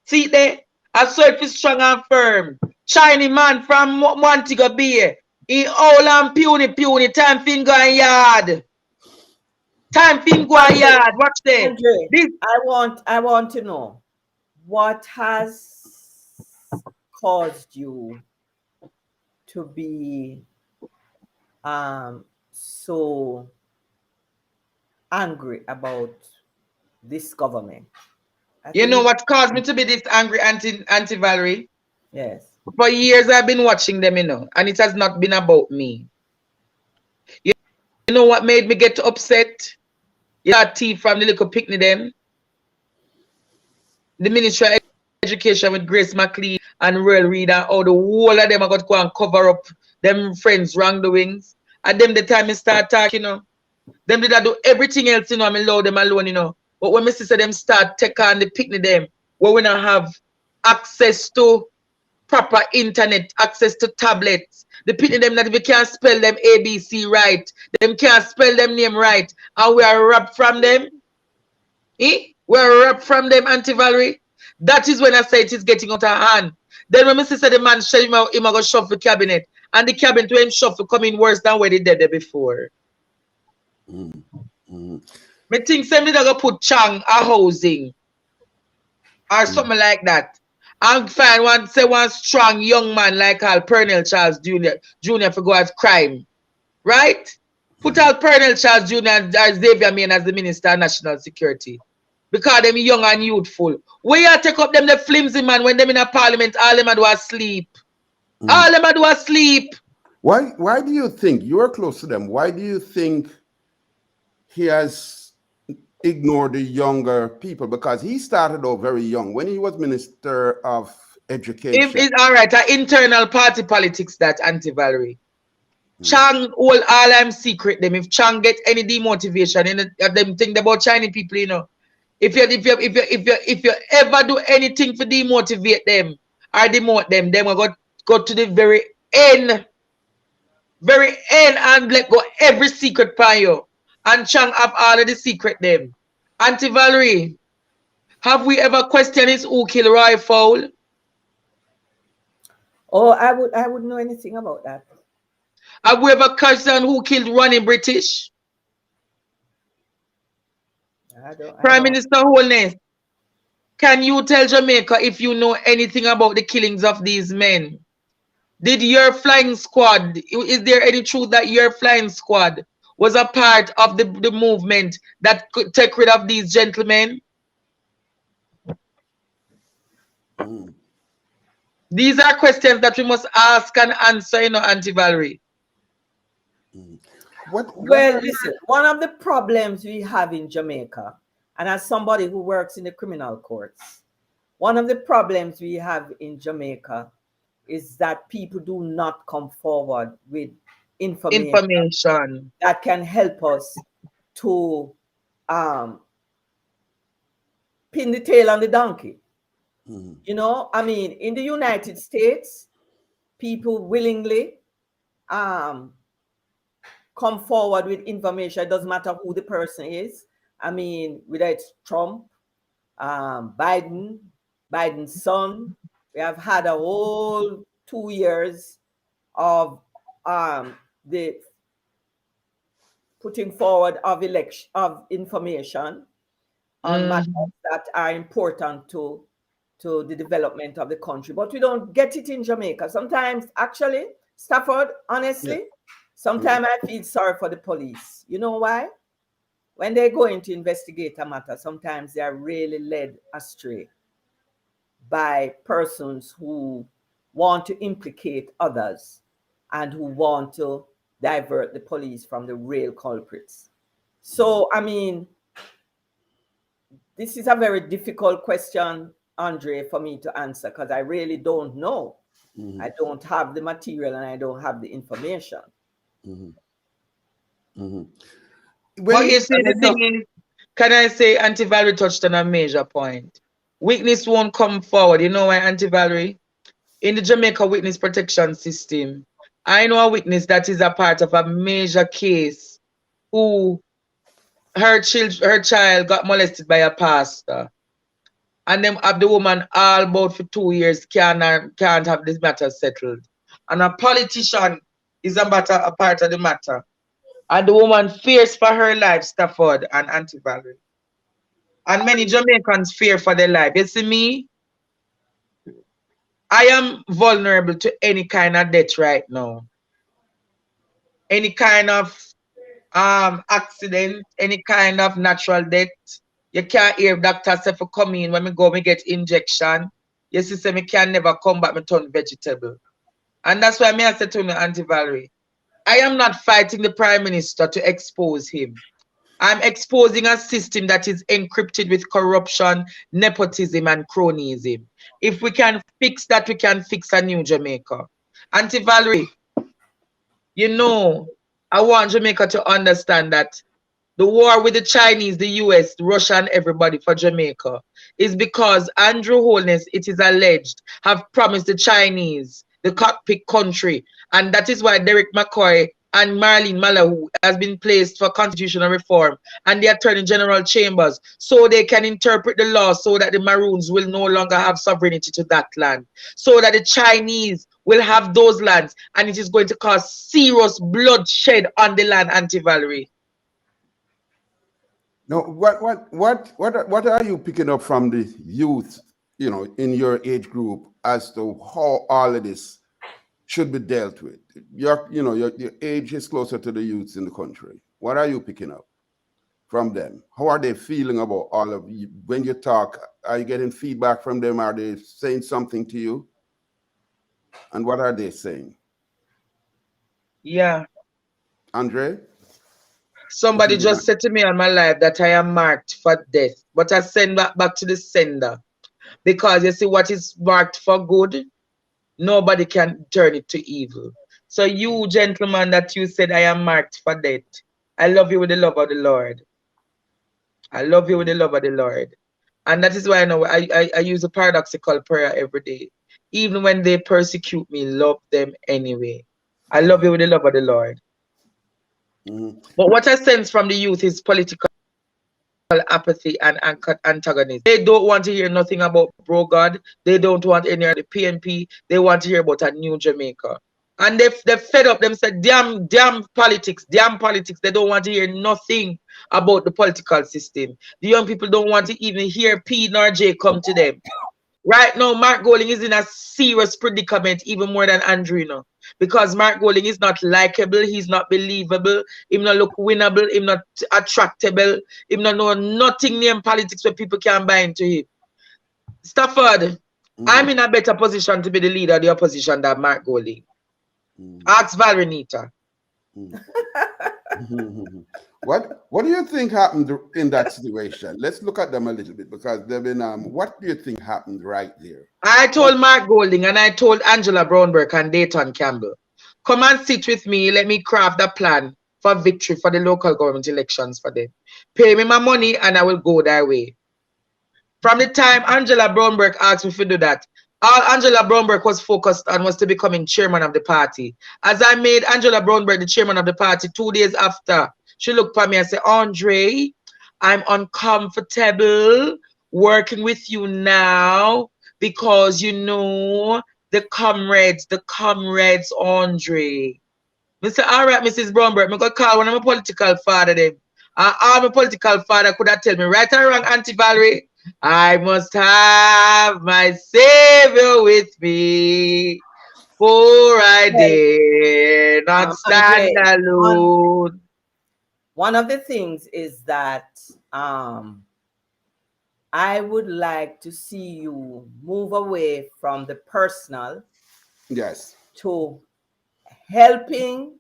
See it there? I saw it is strong and firm. Chinese man from Montego Bay. He all and puny. Time finger and yard. Time finger and yard. Watch there. This. I want to know what has caused you to be so angry about this government. You know what caused me to be this angry, Auntie Valerie? Yes. For years I've been watching them, you know, and it has not been about me. You know what made me get upset? You got tea from the little picnic them. The Ministry of Education with Grace McLean and Royal Reader, all the whole of them are going to go and cover up them friends wrongdoings. And them the time I start talking, you know, them did I do everything else, you know, I'm allow them alone, you know. But when my sister them start take on the picnic them, where we don't have access to proper internet, access to tablets, the picnic them that we can't spell them ABC right, them can't spell them name right, and we are robbed from them. We are robbed from them, Auntie Valerie. That is when I say it is getting out of hand. Then when my sister the man said him go shove the cabinet, and the cabinet where him shove coming worse than where they did there before. Me think somebody that go put Chang a housing or something like that. And find one strong young man like Pernell Charles Jr. for go as crime. Right? Put out Pernell Charles Jr. and Xavier Main as the Minister of National Security. because them young and youthful. Where you take up them the flimsy man when them in a parliament, all them do asleep. All them do asleep. Why do you think, you're close to them, why do you think he has ignored the younger people? Because he started out very young. When he was Minister of Education. It's all right, internal party politics that Valerie. Chang hold all I'm secret them. If Chang get any demotivation in them think about Chinese people, you know. If you ever do anything for demotivate them or demote them will go to the very end and let go every secret by you. And Chang have all of the secret them. Auntie Valerie, have we ever questioned his who kill Roy Fowl? Oh, I wouldn't know anything about that. Have we ever questioned who killed Ronnie British? Prime Minister Holness, can you tell Jamaica if you know anything about the killings of these men? Did your flying squad, is there any truth that your flying squad was a part of the movement that could take rid of these gentlemen? These are questions that we must ask and answer, you know, Auntie Valerie. Well, listen, one of the problems we have in Jamaica, and as somebody who works in the criminal courts, one of the problems we have in Jamaica is that people do not come forward with information that can help us to pin the tail on the donkey. You know, I mean, in the United States, people willingly come forward with information. It doesn't matter who the person is. I mean, whether it's Trump, Biden's son. We have had a whole 2 years of the putting forward of information on matters that are important to the development of the country. But we don't get it in Jamaica. Sometimes, actually, Stafford, honestly, sometimes I feel sorry for the police. You know why? When they go in to investigate a matter, sometimes they are really led astray by persons who want to implicate others and who want to divert the police from the real culprits. So, I mean, this is a very difficult question, Andre, for me to answer because I really don't know. I don't have the material and I don't have the information. But you see, the thing is, can I say Auntie Valerie touched on a major point? Witness won't come forward. You know why, Auntie Valerie? In the Jamaica Witness Protection System, I know a witness that is a part of a major case who her child got molested by a pastor. And them have the woman all about for 2 years can't have this matter settled. And a politician is a part of the matter. And the woman fears for her life, Stafford and Auntie Valerie. And many Jamaicans fear for their life. You see me? I am vulnerable to any kind of death right now. Any kind of accident, any kind of natural death. You can't hear doctors say for come in when me go, me get injection. You see, say me can never come back, me turn vegetable. And that's why I said to me, Auntie Valerie, I am not fighting the Prime Minister to expose him. I'm exposing a system that is encrypted with corruption, nepotism, and cronyism. If we can fix that, we can fix a new Jamaica. Auntie Valerie, you know, I want Jamaica to understand that the war with the Chinese, the US, Russia, and everybody for Jamaica is because Andrew Holness, it is alleged, have promised the Chinese the cockpit country. And that is why Derek McCoy and Marlene Malahou has been placed for constitutional reform and the Attorney General Chambers so they can interpret the law so that the Maroons will no longer have sovereignty to that land, so that the Chinese will have those lands, and it is going to cause serious bloodshed on the land, Auntie Valerie. No, what are you picking up from the youth, you know, in your age group as to how all of this should be dealt with? Your age is closer to the youths in the country. What are you picking up? from them? How are they feeling about all of you? When you talk, are you getting feedback from them? Are they saying something to you? And what are they saying? Yeah. Andre? Somebody just said to me on my live that I am marked for death, but I send back to the sender, because you see, what is marked for good, nobody can turn it to evil. So you gentleman that you said I am marked for death, I love you with the love of the Lord. I love you with the love of the Lord. And that is why I know I use a paradoxical prayer every day. Even when they persecute me, love them anyway. I love you with the love of the Lord. But what I sense from the youth is political apathy and antagonism. They don't want to hear nothing about bro God. They don't want any of the PNP. They want to hear about a new Jamaica. And they're fed up. Them said, damn politics, damn politics. They don't want to hear nothing about the political system. The young people don't want to even hear P nor J come to them. Right now, Mark Golding is in a serious predicament, even more than Andrino. Because Mark Golding is not likable, he's not believable, him not look winnable, him not attractable, him not know nothing name politics where people can buy into him. Stafford, I'm in a better position to be the leader of the opposition than Mark Golding. Ask Valerie. What do you think happened in that situation? Let's look at them a little bit, because they've been what do you think happened right there? I told Mark Golding and I told Angela Brownberg and Dayton Campbell, come and sit with me, let me craft a plan for victory for the local government elections for them. Pay me my money and I will go their way. From the time Angela Brownberg asked me to do that, all Angela Brownberg was focused on was to becoming chairman of the party. As I made Angela Brownberg the chairman of the party 2 days after, she looked at me and said, Andre, I'm uncomfortable working with you now because you know the comrades, Andre. I said, all right, Mrs. Brownberg, I'm going to call one of my political father then. All my political father could have tell me, right or wrong, Auntie Valerie, I must have my Savior with me, for I dare not stand alone. One of the things is that I would like to see you move away from the personal, yes, to helping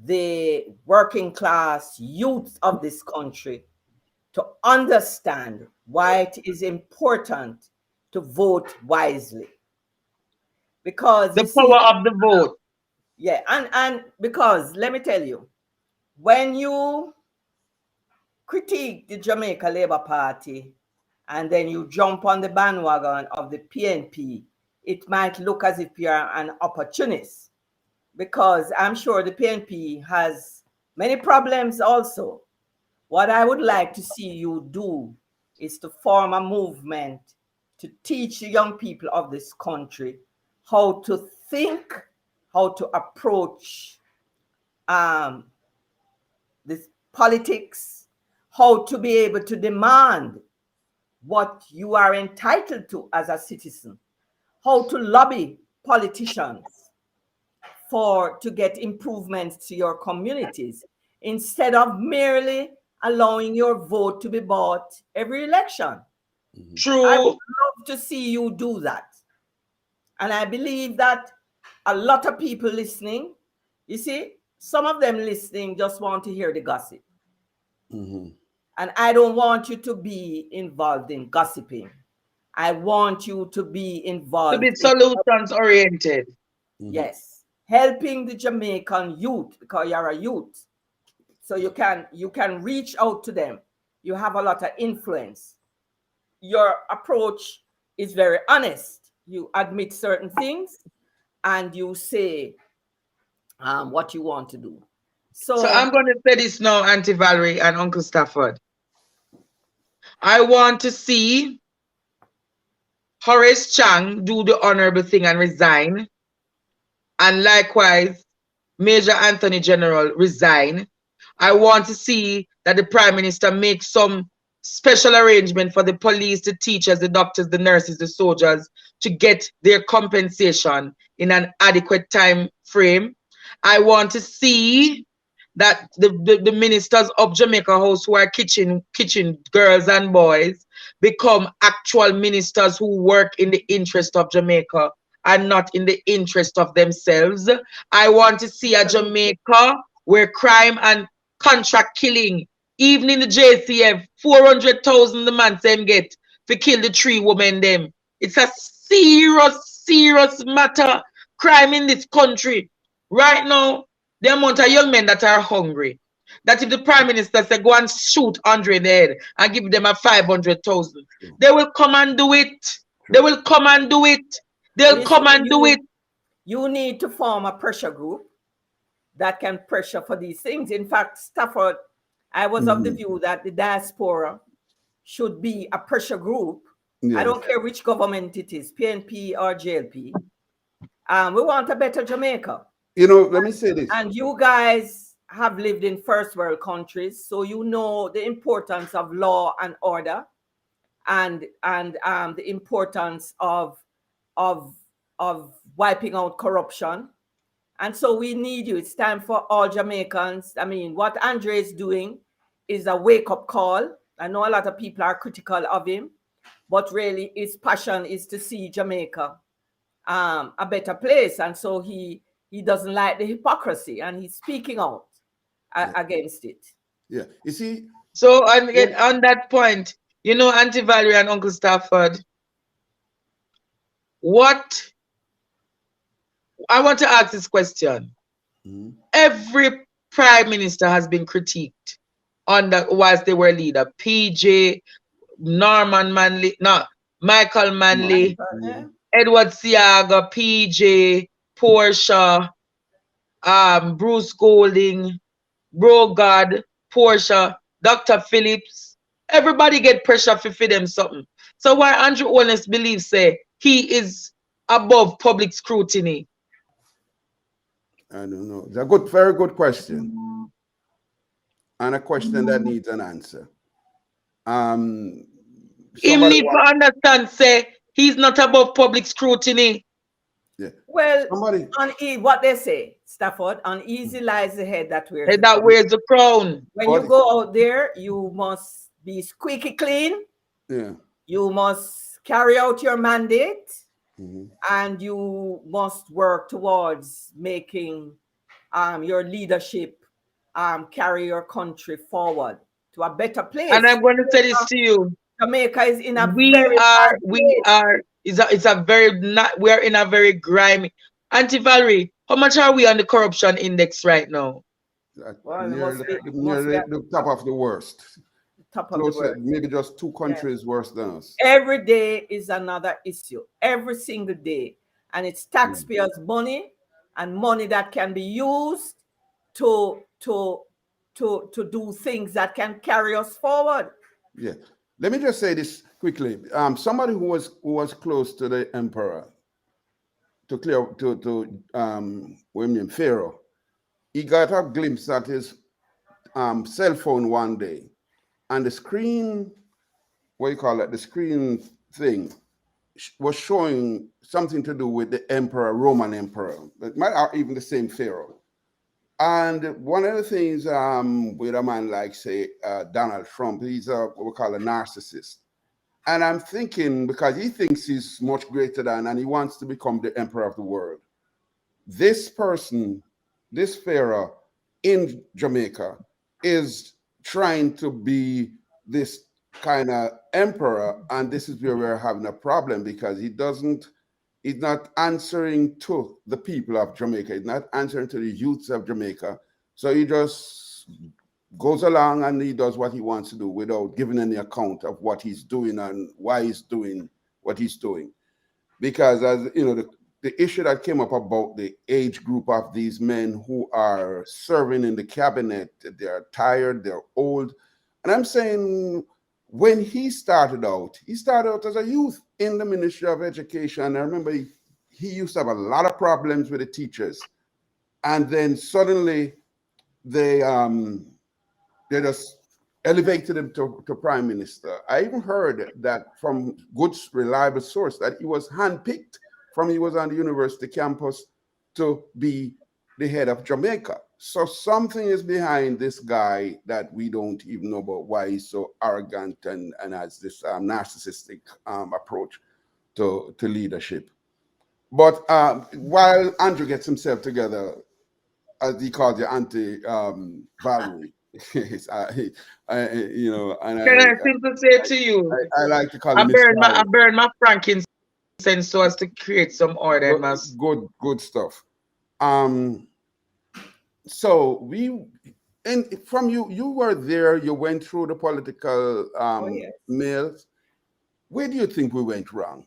the working class youth of this country to understand why it is important to vote wisely. Because the power of the vote. Yeah, and because let me tell you, when you critique the Jamaica Labour Party and then you jump on the bandwagon of the PNP, it might look as if you're an opportunist, because I'm sure the PNP has many problems also. What I would like to see you do is to form a movement to teach the young people of this country how to think, how to approach this politics, how to be able to demand what you are entitled to as a citizen, how to lobby politicians to get improvements to your communities, instead of merely allowing your vote to be bought every election. True. I would love to see you do that. And I believe that a lot of people listening, you see, some of them listening just want to hear the gossip. And I don't want you to be involved in gossiping. I want you to be involved. To be solutions oriented. Yes. Helping the Jamaican youth, because you're a youth. So you can reach out to them. You have a lot of influence. Your approach is very honest. You admit certain things and you say what you want to do. So I'm going to say this now, Auntie Valerie and Uncle Stafford. I want to see Horace Chang do the honorable thing and resign. And likewise, Major Anthony General resign. I want to see that the Prime Minister make some special arrangement for the police, the teachers, the doctors, the nurses, the soldiers to get their compensation in an adequate time frame. I want to see that the ministers of Jamaica House who are kitchen girls and boys become actual ministers who work in the interest of Jamaica and not in the interest of themselves. I want to see a Jamaica where crime and contract killing, even in the JCF, 400,000 the man them get to kill the 3 women them. It's a serious matter. Crime in this country. Right now, the amount of young men that are hungry, that if the Prime Minister say go and shoot Andre in the head and give them a 500,000, they will come and do it. They will come and do it. They'll come and do it. You need to form a pressure group that can pressure for these things. In fact, Stafford, I was of the view that the diaspora should be a pressure group. Yes. I don't care which government it is, PNP or JLP. We want a better Jamaica. You know, let me say this. And you guys have lived in first world countries, so you know the importance of law and order, and the importance of wiping out corruption. And so we need you. It's time for all Jamaicans. I mean, what Andre is doing is a wake-up call. I know a lot of people are critical of him, but really his passion is to see Jamaica a better place. And so he doesn't like the hypocrisy, and he's speaking out against it. Yeah, you see. So on that point, you know, Auntie Valerie and Uncle Stafford, what I want to ask this question. Every prime minister has been critiqued on that whilst they were leader. PJ, Norman Manley, no, Michael Manley, Edward Siaga, PJ, Portia, Bruce Golding, Bro God, Portia, Dr. Phillips. Everybody get pressure for them something. So why Andrew Holness believes say he is above public scrutiny? I don't know. It's a good, very good question. And a question that needs an answer. He need to understand, say, he's not above public scrutiny. Yeah. Well, what they say, Stafford, uneasy lies the head that wears the crown. When you go out there, you must be squeaky clean. Yeah. You must carry out your mandate. And you must work towards making your leadership carry your country forward to a better place. And I'm going to say this to you. Jamaica is in a we are in a very grimy. Auntie Valerie, how much are we on the corruption index right now? Well, near the top of the worst. Maybe just 2 countries worse than us. Every day is another issue, every single day. And it's taxpayers' money, and money that can be used to do things that can carry us forward. Yeah. Let me just say this quickly. Somebody who was close to the emperor, to William Pharaoh, he got a glimpse at his cell phone one day. And the screen, the screen thing was showing something to do with the emperor, Roman emperor. It might be even the same Pharaoh. And one of the things with a man like, say, Donald Trump, he's what we call a narcissist. And I'm thinking, because he thinks he's much greater than, and he wants to become the emperor of the world. This person, this Pharaoh in Jamaica is trying to be this kind of emperor, and this is where we're having a problem, because he's not answering to the people of Jamaica. He's not answering to the youths of Jamaica. So he just goes along and he does what he wants to do without giving any account of what he's doing and why he's doing what he's doing. Because, as you know, the issue that came up about the age group of these men who are serving in the cabinet, they're tired, they're old. And I'm saying, when he started out as a youth in the Ministry of Education. I remember he used to have a lot of problems with the teachers. And then suddenly they just elevated him to prime minister. I even heard that from good, reliable source that he was handpicked from he was on the university campus to be the head of Jamaica. So something is behind this guy that we don't even know about, why he's so arrogant and has this narcissistic approach to leadership. But while Andrew gets himself together, as he calls you, Auntie Valerie, you know, and Can I simply say to you, I like to call I him Miss burn my frankincense so as to create some order in my good stuff. So and from you were there, you went through the political yes. mills. Where do you think we went wrong?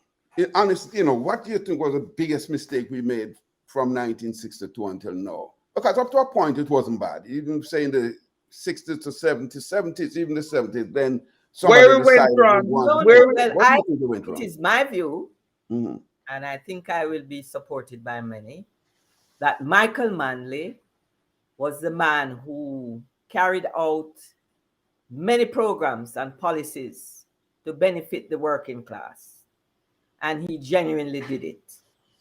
Honestly, you know, what do you think was the biggest mistake we made from 1962 until now? Because up to a point, it wasn't bad. Even say in the 60s to 70s, 70s, even the 70s, then somebody where we went decided wrong. No, what no. do you Well, think we went it wrong? is my view, Mm-hmm. and I think I will be supported by many, that Michael Manley was the man who carried out many programs and policies to benefit the working class. And he genuinely did it.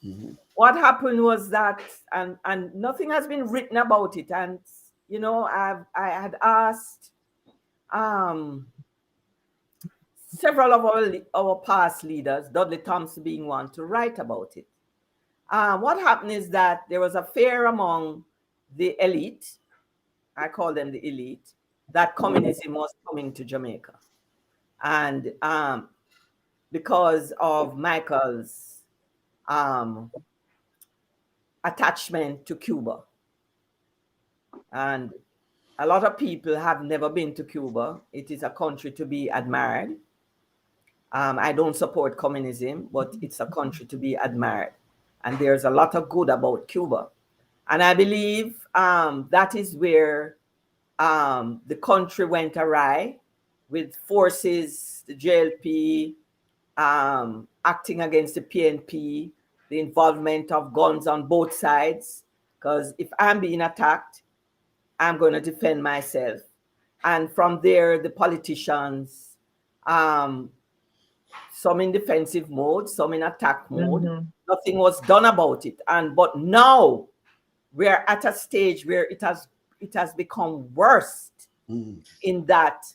Mm-hmm. What happened was that, and nothing has been written about it. And, you know, I had asked several of our past leaders, Dudley Thompson being one, to write about it. What happened is that there was a fear among the elite, I call them the elite, that communism was coming to Jamaica. And because of Michael's attachment to Cuba. And a lot of people have never been to Cuba. It is a country to be admired. I don't support communism, but it's a country to be admired. And there's a lot of good about Cuba. And I believe that is where the country went awry with forces, the JLP, acting against the PNP, the involvement of guns on both sides. Because if I'm being attacked, I'm going to defend myself. And from there, the politicians, some in defensive mode, some in attack mode. Mm-hmm. Nothing was done about it. But now we're at a stage where it has become worse in that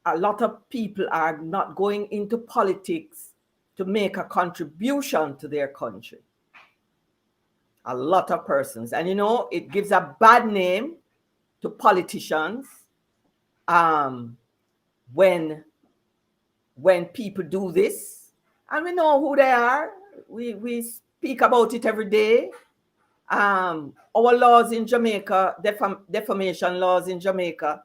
a lot of people are not going into politics to make a contribution to their country. A lot of persons. And, you know, it gives a bad name to politicians when people do this. And we know who they are. We speak about it every day. Our laws in Jamaica, defamation laws in Jamaica,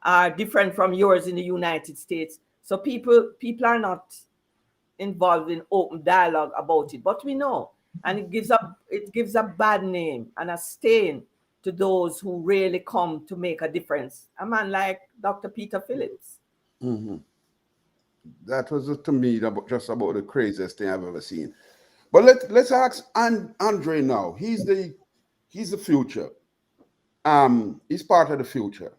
are different from yours in the United States. So people are not involved in open dialogue about it. But we know, and it gives a bad name and a stain to those who really come to make a difference. A man like Dr. Peter Phillips. Mm-hmm. That was to me just about the craziest thing I've ever seen. But let's ask Andre now. He's the future. He's part of the future.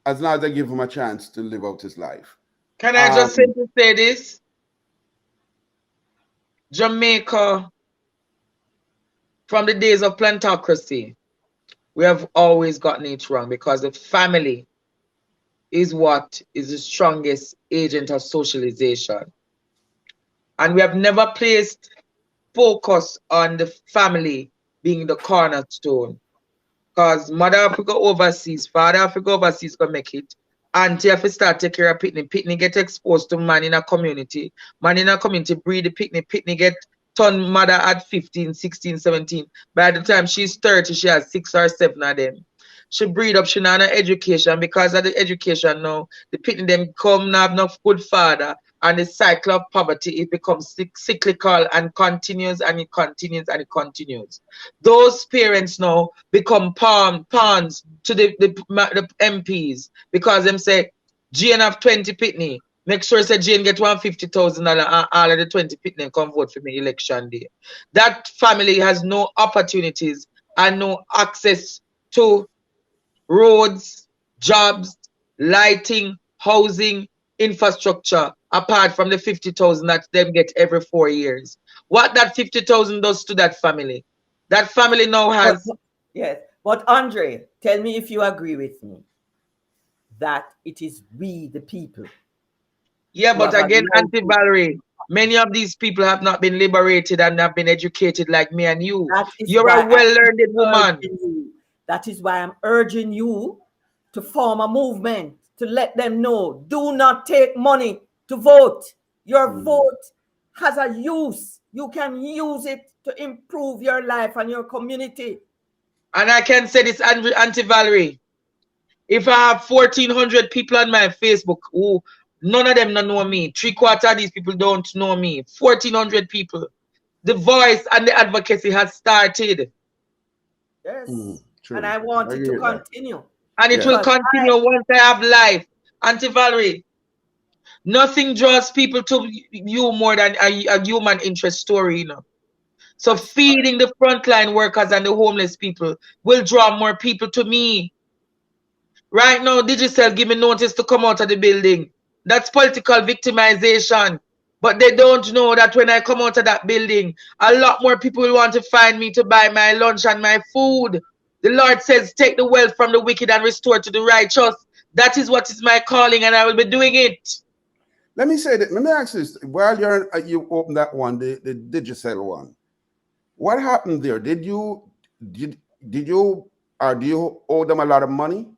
As long as I give him a chance to live out his life. Can I just simply say this? Jamaica, from the days of plantocracy, we have always gotten it wrong because the family is what is the strongest agent of socialization. And we have never placed focus on the family being the cornerstone. Because mother have to go overseas, father have to go overseas to make it. Auntie have to start take care of picnic. Picnic get exposed to man in a community. Man in a community breed the picnic. Picnic get turn mother at 15, 16, 17. By the time she's 30, she has 6 or 7 of them. She breed up, she not have education. Because of the education now, the picnic them come not have enough good father. And the cycle of poverty, it becomes cyclical and continues and it continues and it continues. Those parents now become pawns to the MPs because them say, Jane have 20 pitney. Make sure say Jane get $150,000 and all of the 20 pitney come vote for me election day. That family has no opportunities and no access to roads, jobs, lighting, housing, infrastructure, apart from the 50,000 that them get every 4 years. What that 50,000 does to that family? That family now has... Yes, But Andre, tell me if you agree with me that it is we, the people, Yeah, who but have again, allowed Auntie you. Valerie, many of these people have not been liberated and have been educated like me and you. That is You're why a well-learned woman. urging you. That is why I'm urging you to form a movement to let them know, do not take money to vote. Your vote has a use. You can use it to improve your life and your community. And I can say this, Auntie Valerie, if I have 1,400 people on my Facebook who none of them don't know me, 3/4 of these people don't know me, 1,400 people, the voice and the advocacy has started. Yes. True. And I want I it agree to with that. continue. And it will Yes. Because continue once I have life. Auntie Valerie, nothing draws people to you more than a human interest story, you know. So that's correct. feeding the frontline workers and the homeless people will draw more people to me. Right now, Digicel give me notice to come out of the building. That's political victimization. But they don't know that when I come out of that building, a lot more people will want to find me to buy my lunch and my food. The Lord says, take the wealth from the wicked and restore to the righteous. That is what is my calling, and I will be doing it. Let me say that. Let me ask this: while you open that one, the Digicel one, what happened there? Did you or do you owe them a lot of money?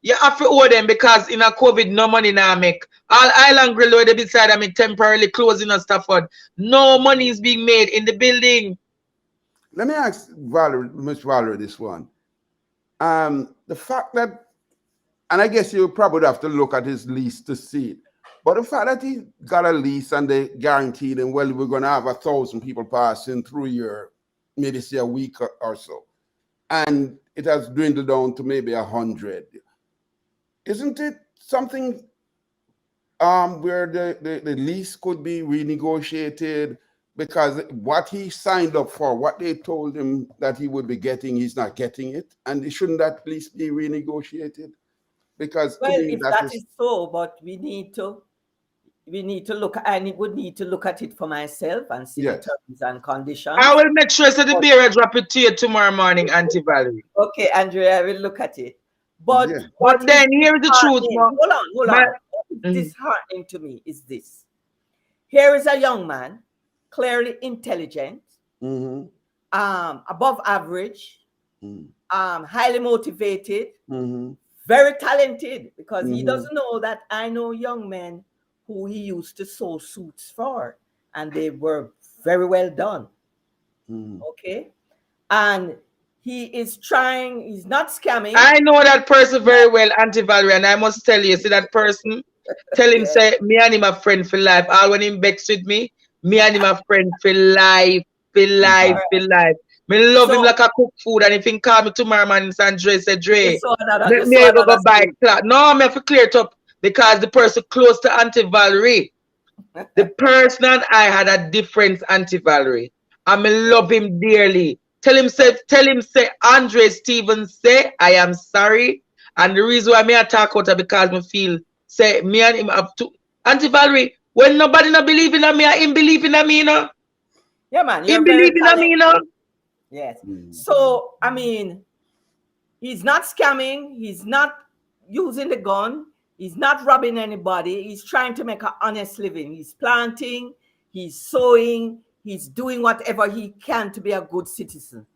You have to owe them because in a COVID, no money now make. All Island Grill where they beside them temporarily closing and Stafford. No money is being made in the building. Let me ask Valerie, Miss Valerie, this one. The fact that, and I guess you probably have to look at his lease to see it, but the fact that he got a lease and they guaranteed him, well, we're going to have 1,000 people passing through here, maybe say a week or so, and it has dwindled down to maybe 100. Isn't it something where the lease could be renegotiated? Because what he signed up for, what they told him that he would be getting, he's not getting it. And shouldn't that lease be renegotiated? Because to Well, me, if that that is, is so, but we need to look, I would need to look at it for myself and see the yes. terms and I conditions. will make sure so the But, bearer drop it to you tomorrow morning, Auntie Valerie. okay, Andrea, I will look at it. But Yeah. what But is then here's the truth, disheartening, Mom. hold on. What is disheartening to me is this. Here is a young man, clearly intelligent, Mm-hmm. above average, Mm-hmm. highly motivated, Mm-hmm. very talented, because he Mm-hmm. doesn't know that I know young men who he used to sew suits for, and they were very well done. Mm-hmm. Okay. And he is trying, he's not scamming. I know that person very well, Auntie Valerie, and I must tell you, see that person, tell him, Yes. say, me and him a friend for life. All when him vex with me and him a friend for life, for All life, right. for life. Me love him So like a cook food, and if he call me tomorrow morning, and Dre say, Dre, you let saw me go another buy suit. cloth. No, me have to clear it up because the person close to Auntie Valerie. The person and I had a difference, Auntie Valerie. I love him dearly. Tell him, say, Andre Stevens say, I am sorry. And the reason why me I talk out is because me feel, say, me and him have to. Auntie Valerie, when nobody not believing in me, I him believing in me, you know. Yeah, man, Him you're very believing in me, you know. talented. Yes. So, I mean, he's not scamming, he's not using the gun, he's not robbing anybody, he's trying to make an honest living. He's planting, he's sowing, he's doing whatever he can to be a good citizen.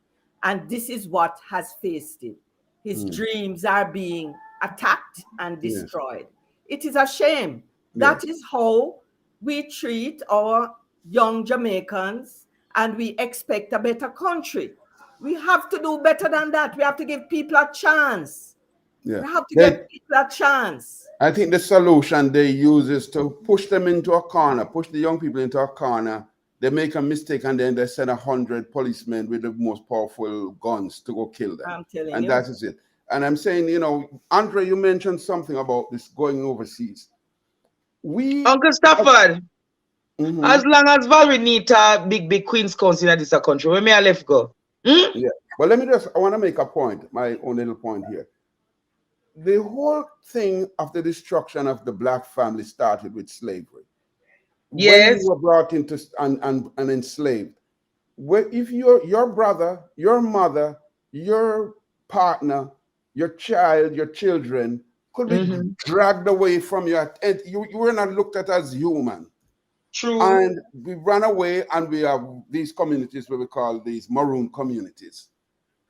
And this is what has faced him. His dreams are being attacked and Yes. destroyed. It is a shame. Yes. That is how we treat our young Jamaicans, and we expect a better country. We have to do better than that. We have to give people a chance. Yeah. We have to give people a chance. I think the solution they use is to push them into a corner, push the young people into a corner. They make a mistake and then they send 100 policemen with the most powerful guns to go kill them. I'm telling And you. that is it. And I'm saying, Andre, you mentioned something about this going overseas. Uncle Stafford, Mhm. as long as Valerie need a big Queen's Council in this country, where may I left go? Yeah. But I want to make a point, my own little point here. The whole thing of the destruction of the black family started with slavery. When Yes. you were brought into and enslaved, if your brother, your mother, your partner, your child, your children could be dragged away from you. And you were not looked at as human. True. And we ran away, and we have these communities where we call these maroon communities.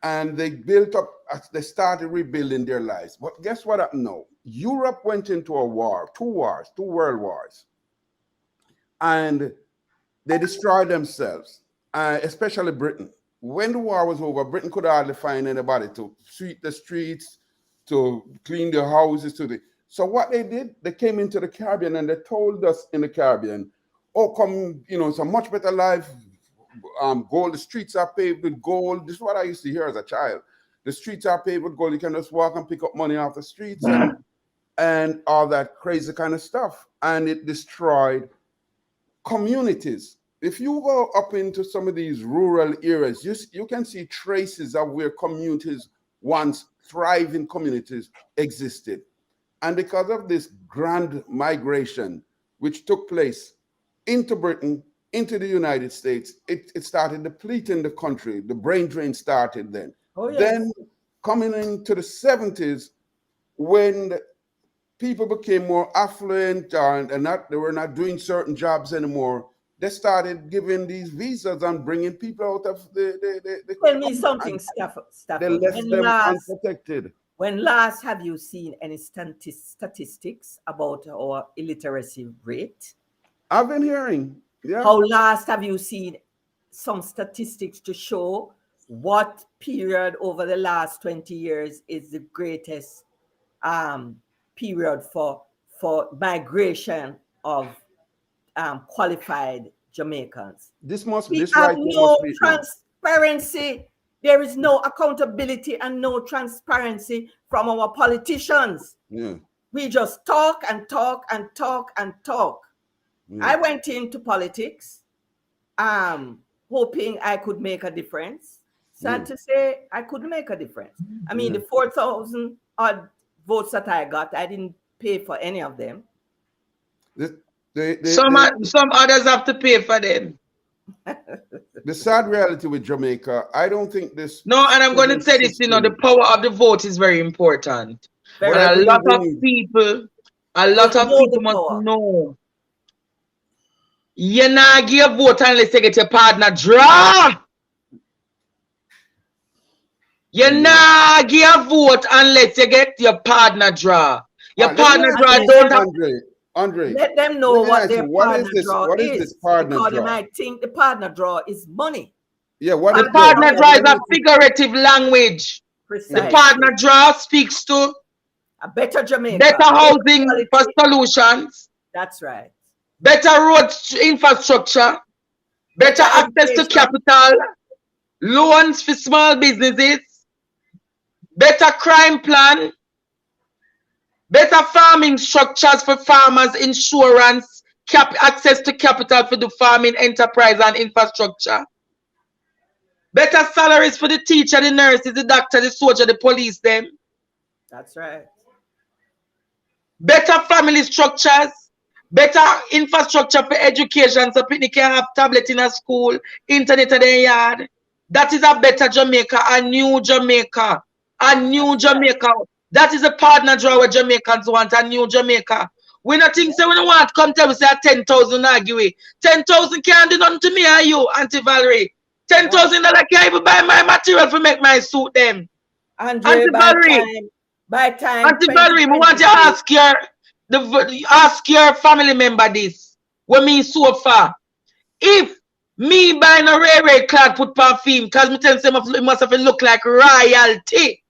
And they built up, they started rebuilding their lives. But guess what happened now? Europe went into a war, two world wars. And they destroyed themselves, especially Britain. When the war was over, Britain could hardly find anybody to sweep the streets, to clean the houses. So what they did, they came into the Caribbean and they told us in the Caribbean, oh, come, it's a much better life. Gold, the streets are paved with gold. This is what I used to hear as a child. The streets are paved with gold. You can just walk and pick up money off the streets and all that crazy kind of stuff. And it destroyed communities. If you go up into some of these rural areas, you can see traces of where communities, once thriving communities, existed. And because of this grand migration, which took place into Britain, into the United States, it started depleting the country. The brain drain started then. Oh, yes. Then coming into the 70s, when people became more affluent and they were not doing certain jobs anymore, they started giving these visas and bringing people out of the Tell me something, Stafford. They left them unprotected. When last have you seen any statistics about our illiteracy rate? I've been hearing. Yeah. How last have you seen some statistics to show what period over the last 20 years is the greatest period for migration of qualified Jamaicans? This must We this have right no must be transparency. There is no accountability and no transparency from our politicians. Yeah. We just talk and talk and talk and talk. Yeah. I went into politics hoping I could make a difference. Sad to say, I couldn't make a difference. I mean, the 4,000 odd votes that I got, I didn't pay for any of them. Some others have to pay for them. The sad reality with Jamaica, I don't think this. No, and I'm going to say this, the power of the vote is very important. But a lot of people must know. You not give a vote unless you get your partner draw. You not give a vote unless you get your partner draw. Your partner draw don't have. Andre, let them know what their partner draw is. What is this partner draw? Because they might think the partner draw is money. Yeah, what the partner draw is a figurative language. Precisely. The partner draw speaks to a better Jamaica, better housing for solutions. That's right. Better road infrastructure, better access to capital, loans for small businesses, better crime plan, better farming structures for farmers, insurance, access to capital for the farming enterprise and infrastructure. Better salaries for the teacher, the nurses, the doctor, the soldier, the police, them. That's right. Better family structures, better infrastructure for education so people can have tablet in a school, internet in their yard. That is a better Jamaica, a new Jamaica, a new Jamaica. That is a partner draw where Jamaicans want, a new Jamaica. We not think so we don't want to come tell me say 10,000 argue. 10,000 can't do nothing to me and you, Auntie Valerie. $10,000 can't even buy my material for make my suit them. Auntie Valerie. By time. Auntie Valerie, I want to ask your family member this. What mean so far? If me buying a red cloth put perfume, because me tell them it must have look like royalty.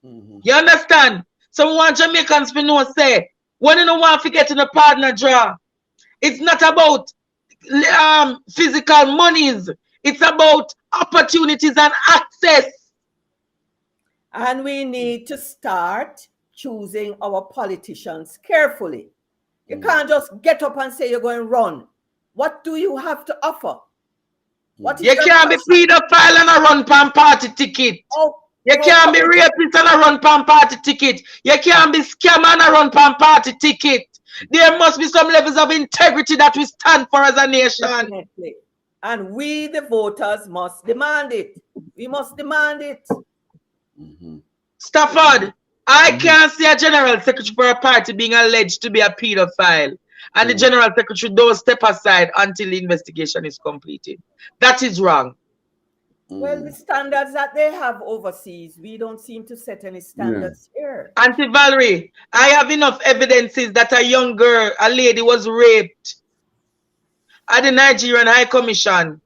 You understand? So we want Jamaicans to know say, when you don't want to get in a partner draw, it's not about physical monies. It's about opportunities and access. And we need to start choosing our politicians carefully. You can't just get up and say you're going to run. What do you have to offer? What you can't be pedophile and a run pan party ticket. You can't be rapist and a run pan party ticket. You can't be scammer and a run pan party ticket. There must be some levels of integrity that we stand for as a nation. Definitely. And we, the voters, must demand it. We must demand it. Stafford, I can't see a general secretary for a party being alleged to be a pedophile, and the general secretary don't step aside until the investigation is completed. That is wrong. Well, the standards that they have overseas, we don't seem to set any standards here. Auntie Valerie, I have enough evidences that a young girl, a lady, was raped at the Nigerian High Commission,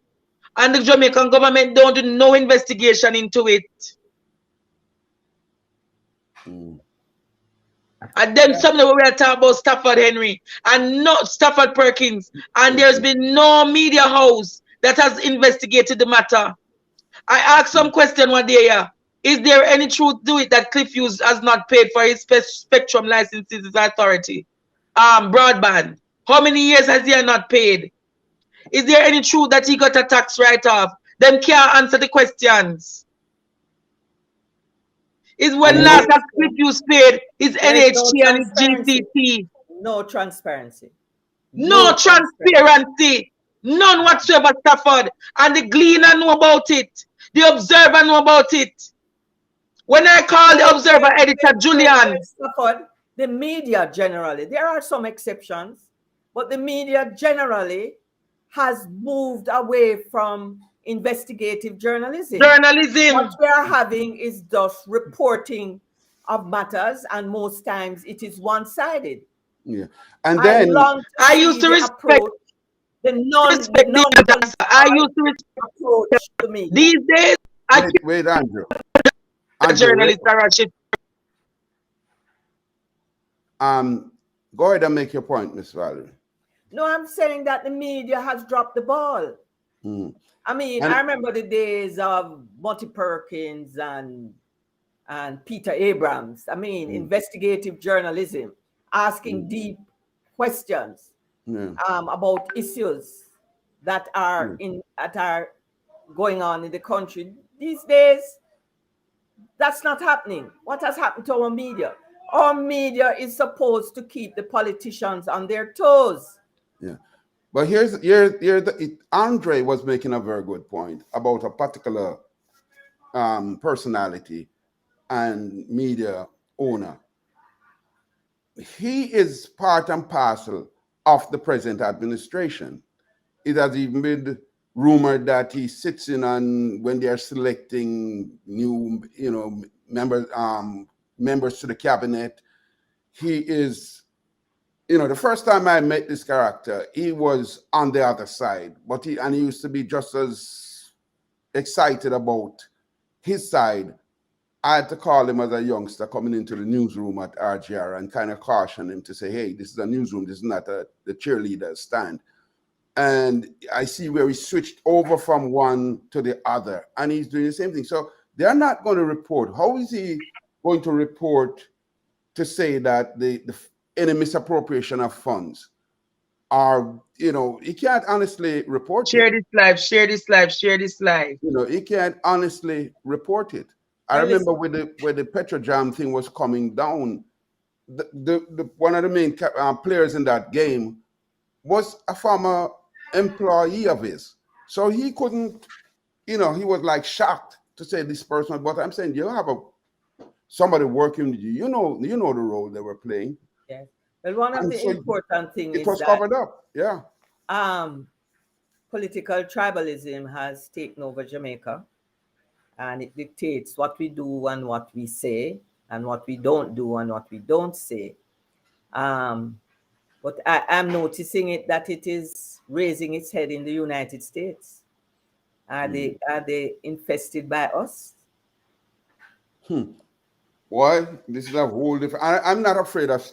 and the Jamaican government don't do no investigation into it. And then something we are talking about Stafford Henry and not Stafford Perkins, and there's been no media house that has investigated the matter. I asked some question one day here. Is there any truth to it that Cliff Hughes has not paid for his spectrum licenses as authority? Broadband. How many years has he not paid? Is there any truth that he got a tax write-off? Them can't answer the questions. Is when last that Cliff Hughes paid his NHT and his GCT? No transparency. No transparency. None whatsoever, Stafford. And the Gleaner know about it. The Observer know about it. When I call the Observer editor, Julian. Stafford, the media generally, there are some exceptions, but the media generally has moved away from investigative journalism. What we are having is just reporting of matters, and most times it is one-sided. Yeah. And then I used to respect the non I used to respect approach to me. These days, wait, Andrew. Journalist go ahead and make your point, Miss Valerie. No, I'm saying that the media has dropped the ball. I mean, I remember the days of Monty Perkins and Peter Abrams. I mean, investigative journalism, asking deep questions about issues that are going on in the country. These days, that's not happening. What has happened to our media? Our media is supposed to keep the politicians on their toes. Yeah. But Andre was making a very good point about a particular personality and media owner. He is part and parcel of the present administration. It has even been rumored that he sits in on when they are selecting new, members to the cabinet. He is, the first time I met this character, he was on the other side, but he used to be just as excited about his side. I had to call him as a youngster coming into the newsroom at RGR and kind of caution him to say, hey, this is a newsroom, this is not the cheerleader stand. And I see where he switched over from one to the other, and he's doing the same thing. So they're not going to report. How is he going to report to say that any misappropriation of funds are, he can't honestly report share it. this live, share this live, share this live. He can't honestly report it. I remember when the Petrojam thing was coming down, the one of the main players in that game was a former employee of his. So he couldn't, he was like shocked to say this person, but I'm saying you have somebody working with you, you know the role they were playing. Yes. Well, one of the important things is it was covered up. Yeah. Political tribalism has taken over Jamaica, and it dictates what we do and what we say, and what we don't do and what we don't say. But I'm noticing that it is raising its head in the United States. Are they infested by us? Why? This is a whole different. I'm not afraid of,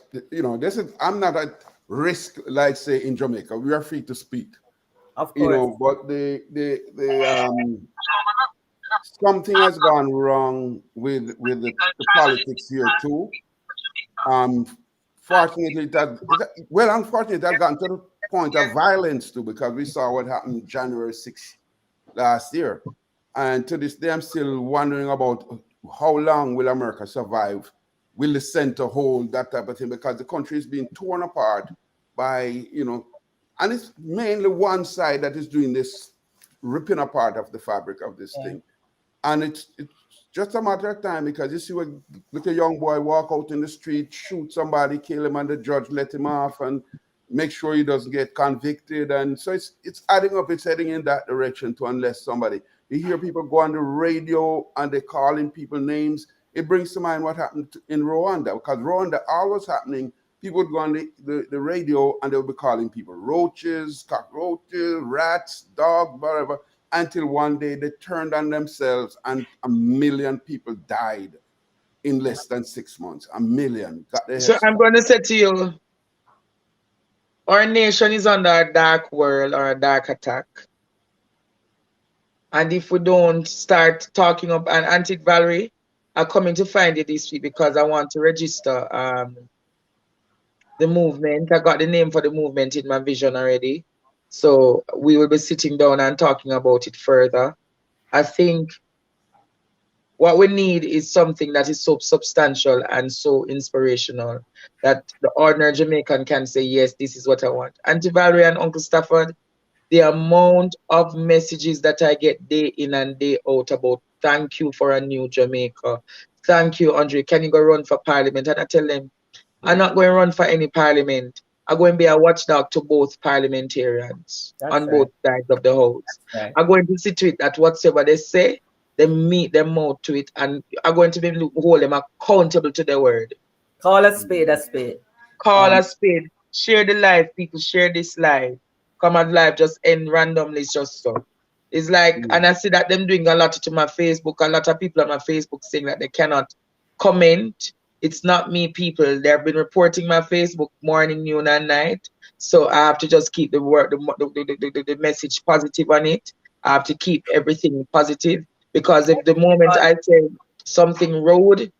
I'm not at risk, like say in Jamaica. We are free to speak. Of course. But something has gone wrong with the politics here too. Unfortunately, it has gotten to the point of violence too, because we saw what happened January 6th last year. And to this day, I'm still wondering about how long will America survive? Will the center hold, that type of thing? Because the country is being torn apart by, and it's mainly one side that is doing this ripping apart of the fabric of this thing. And it's just a matter of time, because you see a little young boy walk out in the street, shoot somebody, kill him, and the judge let him off and make sure he doesn't get convicted. And so it's adding up, it's heading in that direction to unless somebody. You hear people go on the radio and they're calling people names. It brings to mind what happened in Rwanda, because Rwanda, all was happening, people would go on the radio and they would be calling people roaches, cockroaches, rats, dogs, whatever, until one day they turned on themselves and 1 million people died in less than 6 months. 1 million. So I'm going to say to you, our nation is under a dark world or a dark attack. And if we don't start talking up, and Auntie Valerie, I'm coming to find you this week because I want to register the movement. I got the name for the movement in my vision already. So we will be sitting down and talking about it further. I think what we need is something that is so substantial and so inspirational that the ordinary Jamaican can say, yes, this is what I want. Auntie Valerie and Uncle Stafford, the amount of messages that I get day in and day out about thank you for a new Jamaica. Thank you, Andre. Can you go run for parliament? And I tell them, I'm not going to run for any parliament. I'm going to be a watchdog to both parliamentarians on both sides of the house. Right. I'm going to see to it that whatsoever they say, they meet them out to it, and I'm going to be hold them accountable to their word. Call a spade a spade. Call a spade. Share the life, people. Share this life. Come on, life just end randomly, just so. It's like, and I see that them doing a lot to my Facebook. A lot of people on my Facebook saying that they cannot comment. It's not me, people. They've been reporting my Facebook morning, noon, and night. So I have to just keep the message positive on it. I have to keep everything positive, because if the moment I say something rude,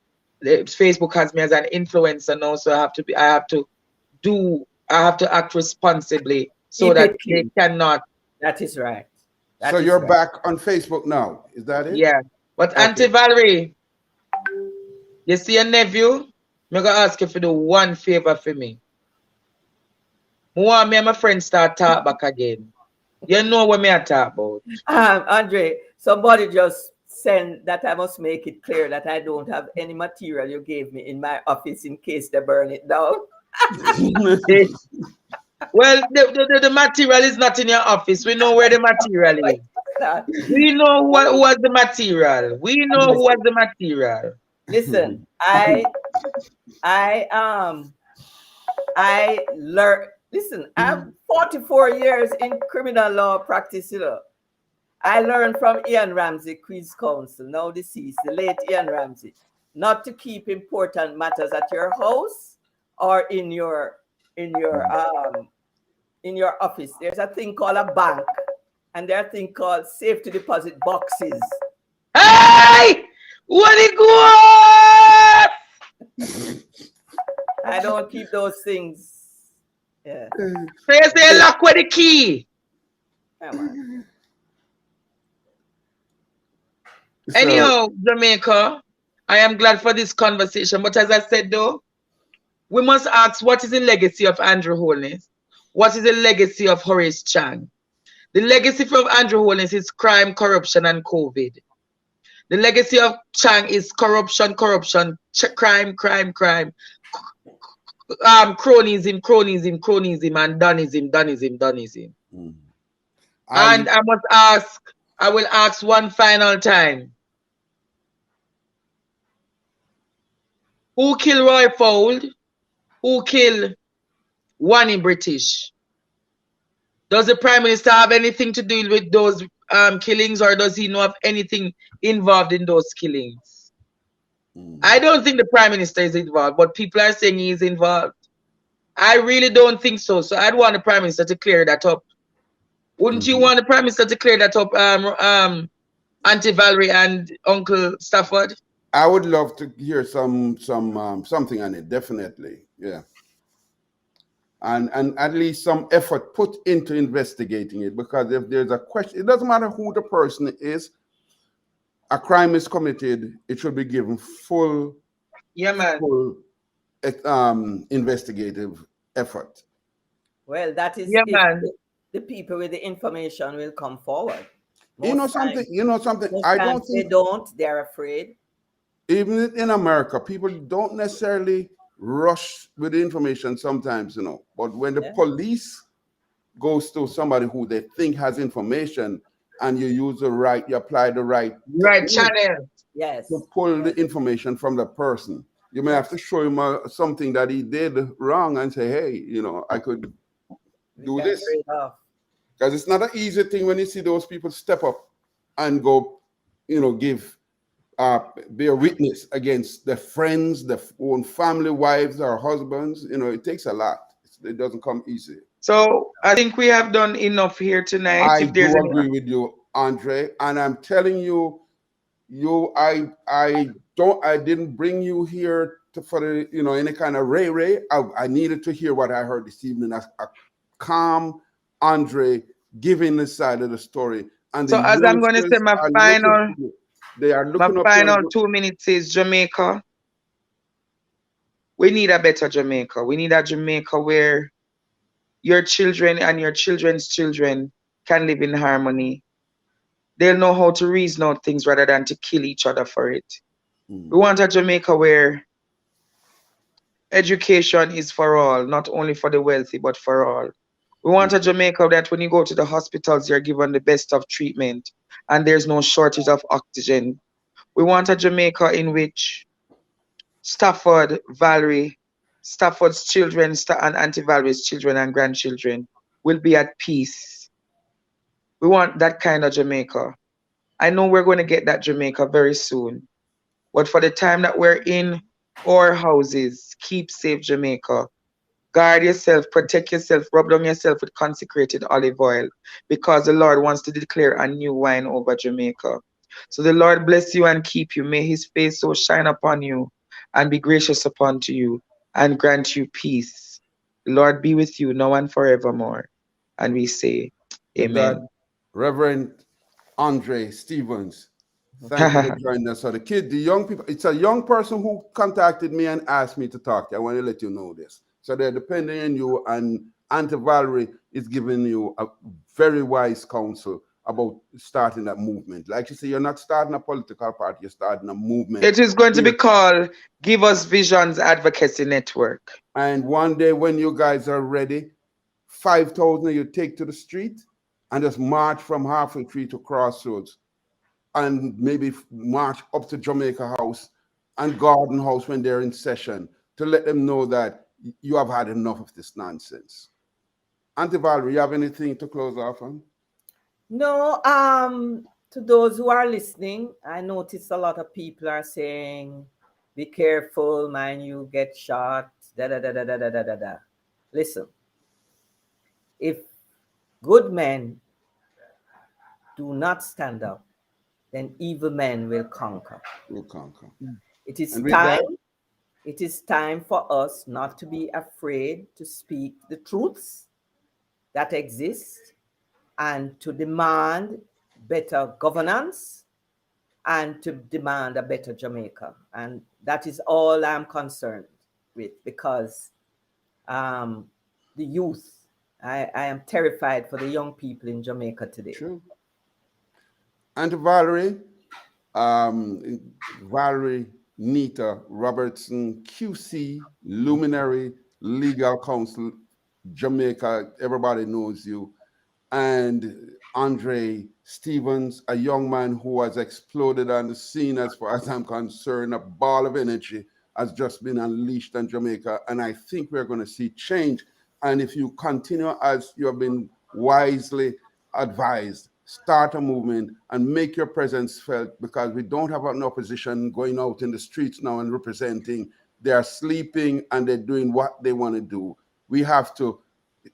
Facebook has me as an influencer now. So I have to act responsibly so that they cannot. That is right. So you're back on Facebook now, is that it? Yeah. But okay. Auntie Valerie, you see your nephew? I'm going to ask you to do one favor for me. I want me and my friend start talk back again. You know what me I talk about. Andre, somebody just sent that I must make it clear that I don't have any material you gave me in my office in case they burn it down. Well, the material is not in your office. We know where the material is. We know what was the material. We know who was the material. Listen, I learned. Listen, I'm 44 years in criminal law practice. You know, I learned from Ian Ramsey, Queen's Counsel, now deceased, the late Ian Ramsey, not to keep important matters at your house or in your office. There's a thing called a bank, and there's a thing called safety deposit boxes. Hey, what it go? I don't keep those things. Yeah. Say they lock with the key. Come on. Anyhow, Jamaica, I am glad for this conversation. But as I said, though, we must ask, what is the legacy of Andrew Holness? What is the legacy of Horace Chang? The legacy of Andrew Holness is crime, corruption, and COVID. The legacy of Chang is corruption, crime, cronyism, and donism. And I will ask one final time. Who killed Roy Fowle? Who killed Wani British? Does the Prime Minister have anything to do with those killings, or does he know of anything involved in those killings? I don't think the Prime Minister is involved, but people are saying he is involved. I really don't think so. So I'd want the Prime Minister to clear that up. Wouldn't you want the Prime Minister to clear that up, Auntie Valerie and Uncle Stafford? I would love to hear something on it, definitely. Yeah. And at least some effort put into investigating it, because if there's a question, it doesn't matter who the person is, a crime is committed, it should be given full investigative effort. Well, that is the people with the information will come forward. Most times, You know something. most I don't times they think don't. They're afraid. even in America, people don't necessarily rush with the information sometimes, you know. But when the Yeah. police goes to somebody who they think has information, and you use you apply the right Right techniques channel. to Yes. pull the Yes. information from the person. You may have Yes. to show him something that he did wrong and say, hey, you know, I could We do can this. trade off. Because it's not an easy thing when you see those people step up and go, you know, bear witness against their friends, their own family, wives, or husbands. You know, it takes a lot. It doesn't come easy. So I think we have done enough here tonight. I If there's do any, agree with you, Andre, and I'm telling you, I didn't bring you here for the, you know, any kind of ray. I needed to hear what I heard this evening, a calm Andre giving the side of the story, and the so as I'm going to say youngsters are looking to you. They are my looking up to final you. 2 minutes is Jamaica. We need a better Jamaica. We need a Jamaica where your children and your children's children can live in harmony. They'll know how to reason out things rather than to kill each other for it. We want a Jamaica where education is for all, not only for the wealthy, but for all. We want a Jamaica that when you go to the hospitals, you're given the best of treatment and there's no shortage of oxygen. We want a Jamaica in which Stafford's children, and Auntie Valerie's children and grandchildren will be at peace. We want that kind of Jamaica. I know we're going to get that Jamaica very soon. But for the time that we're in our houses, keep safe, Jamaica. Guard yourself, protect yourself, rub down yourself with consecrated olive oil because the Lord wants to declare a new wine over Jamaica. So the Lord bless you and keep you. May his face so shine upon you and be gracious upon to you and grant you peace. The Lord be with you now and forevermore. And we say, To God, Amen. Reverend Andre Stevens, thank you for joining us. So the young people, it's a young person who contacted me and asked me to talk to you. I want to let you know this. So they're depending on you, and Auntie Valerie is giving you a very wise counsel about starting that movement. Like you say, you're not starting a political party, you're starting a movement. It is going to be called Give Us Visions Advocacy Network. And one day when you guys are ready, 5,000 you take to the street and just march from Halfway Tree to Crossroads, and maybe march up to Jamaica House and Garden House when they're in session, to let them know that you have had enough of this nonsense. Auntie Valerie, you have anything to close off on? No, to those who are listening, I notice a lot of people are saying, be careful, man, you get shot, da da da da da da da da da. Listen, if good men do not stand up, then evil men will conquer. We'll conquer. It is And with that, time for us not to be afraid to speak the truths that exist and to demand better governance and to demand a better Jamaica. And that is all I'm concerned with, because the youth, I am terrified for the young people in Jamaica today. true. Auntie Valerie, Valerie Nita Robertson, QC, Luminary, Legal Counsel, Jamaica, everybody knows you. And Andre Stevens, a young man who has exploded on the scene, as far as I'm concerned, a ball of energy has just been unleashed on Jamaica. And I think we're going to see change. And if you continue as you have been wisely advised, start a movement and make your presence felt, because we don't have an opposition going out in the streets now and representing. They are sleeping and they're doing what they want to do. We have to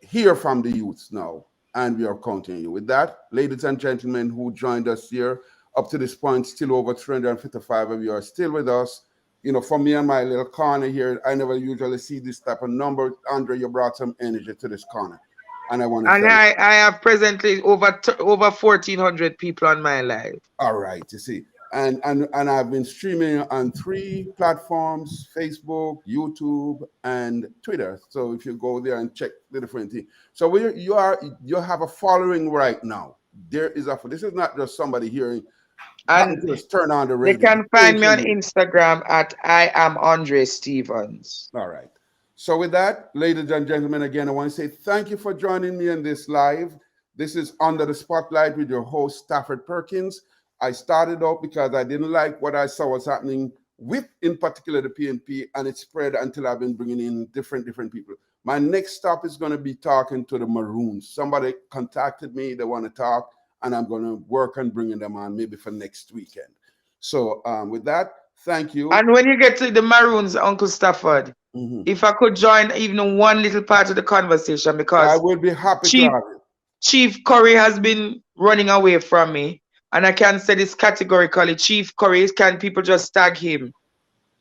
hear from the youths now, and we are counting you. With that, ladies and gentlemen who joined us here, up to this point, still over 355 of you are still with us. You know, for me and my little corner here, I never usually see this type of number. Andre, you brought some energy to this corner. And I want to And thank I have presently over 1,400 people on my live. All right, you see. And I've been streaming on 3 platforms: Facebook, YouTube, and Twitter. So if you go there and check the different things. So you have a following right now. there is a, this is not just somebody hearing, And just turn on the they radio. can find me on Instagram at I am Andre Stevens. All right. So with that, ladies and gentlemen, again, I want to say thank you for joining me in this live. This is Under the Spotlight with your host, Stafford Perkins. I started out because I didn't like what I saw was happening with, in particular, the PNP, and it spread until I've been bringing in different people. My next stop is going to be talking to the Maroons. Somebody contacted me, they want to talk, and I'm going to work on bringing them on maybe for next weekend. So with that, thank you. And when you get to the Maroons, Uncle Stafford, if I could join even one little part of the conversation, because I would be happy to have you. Chief Curry has been running away from me, and I can say this categorically: Chief Curry, can people just tag him?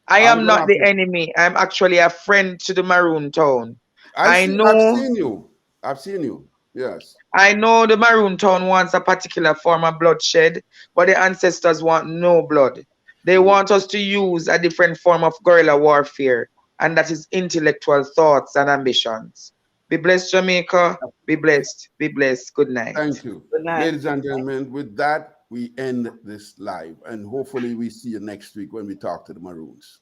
I am not the enemy. I'm actually a friend to the Maroon Town. I've seen you. I've seen you. Yes. I know the Maroon Town wants a particular form of bloodshed, but the ancestors want no blood. They want us to use a different form of guerrilla warfare, and that is intellectual thoughts and ambitions. Be blessed, Jamaica. Be blessed. Be blessed. Good night. Thank you. Good night. Ladies and gentlemen, with that, we end this live. And hopefully we see you next week when we talk to the Maroons.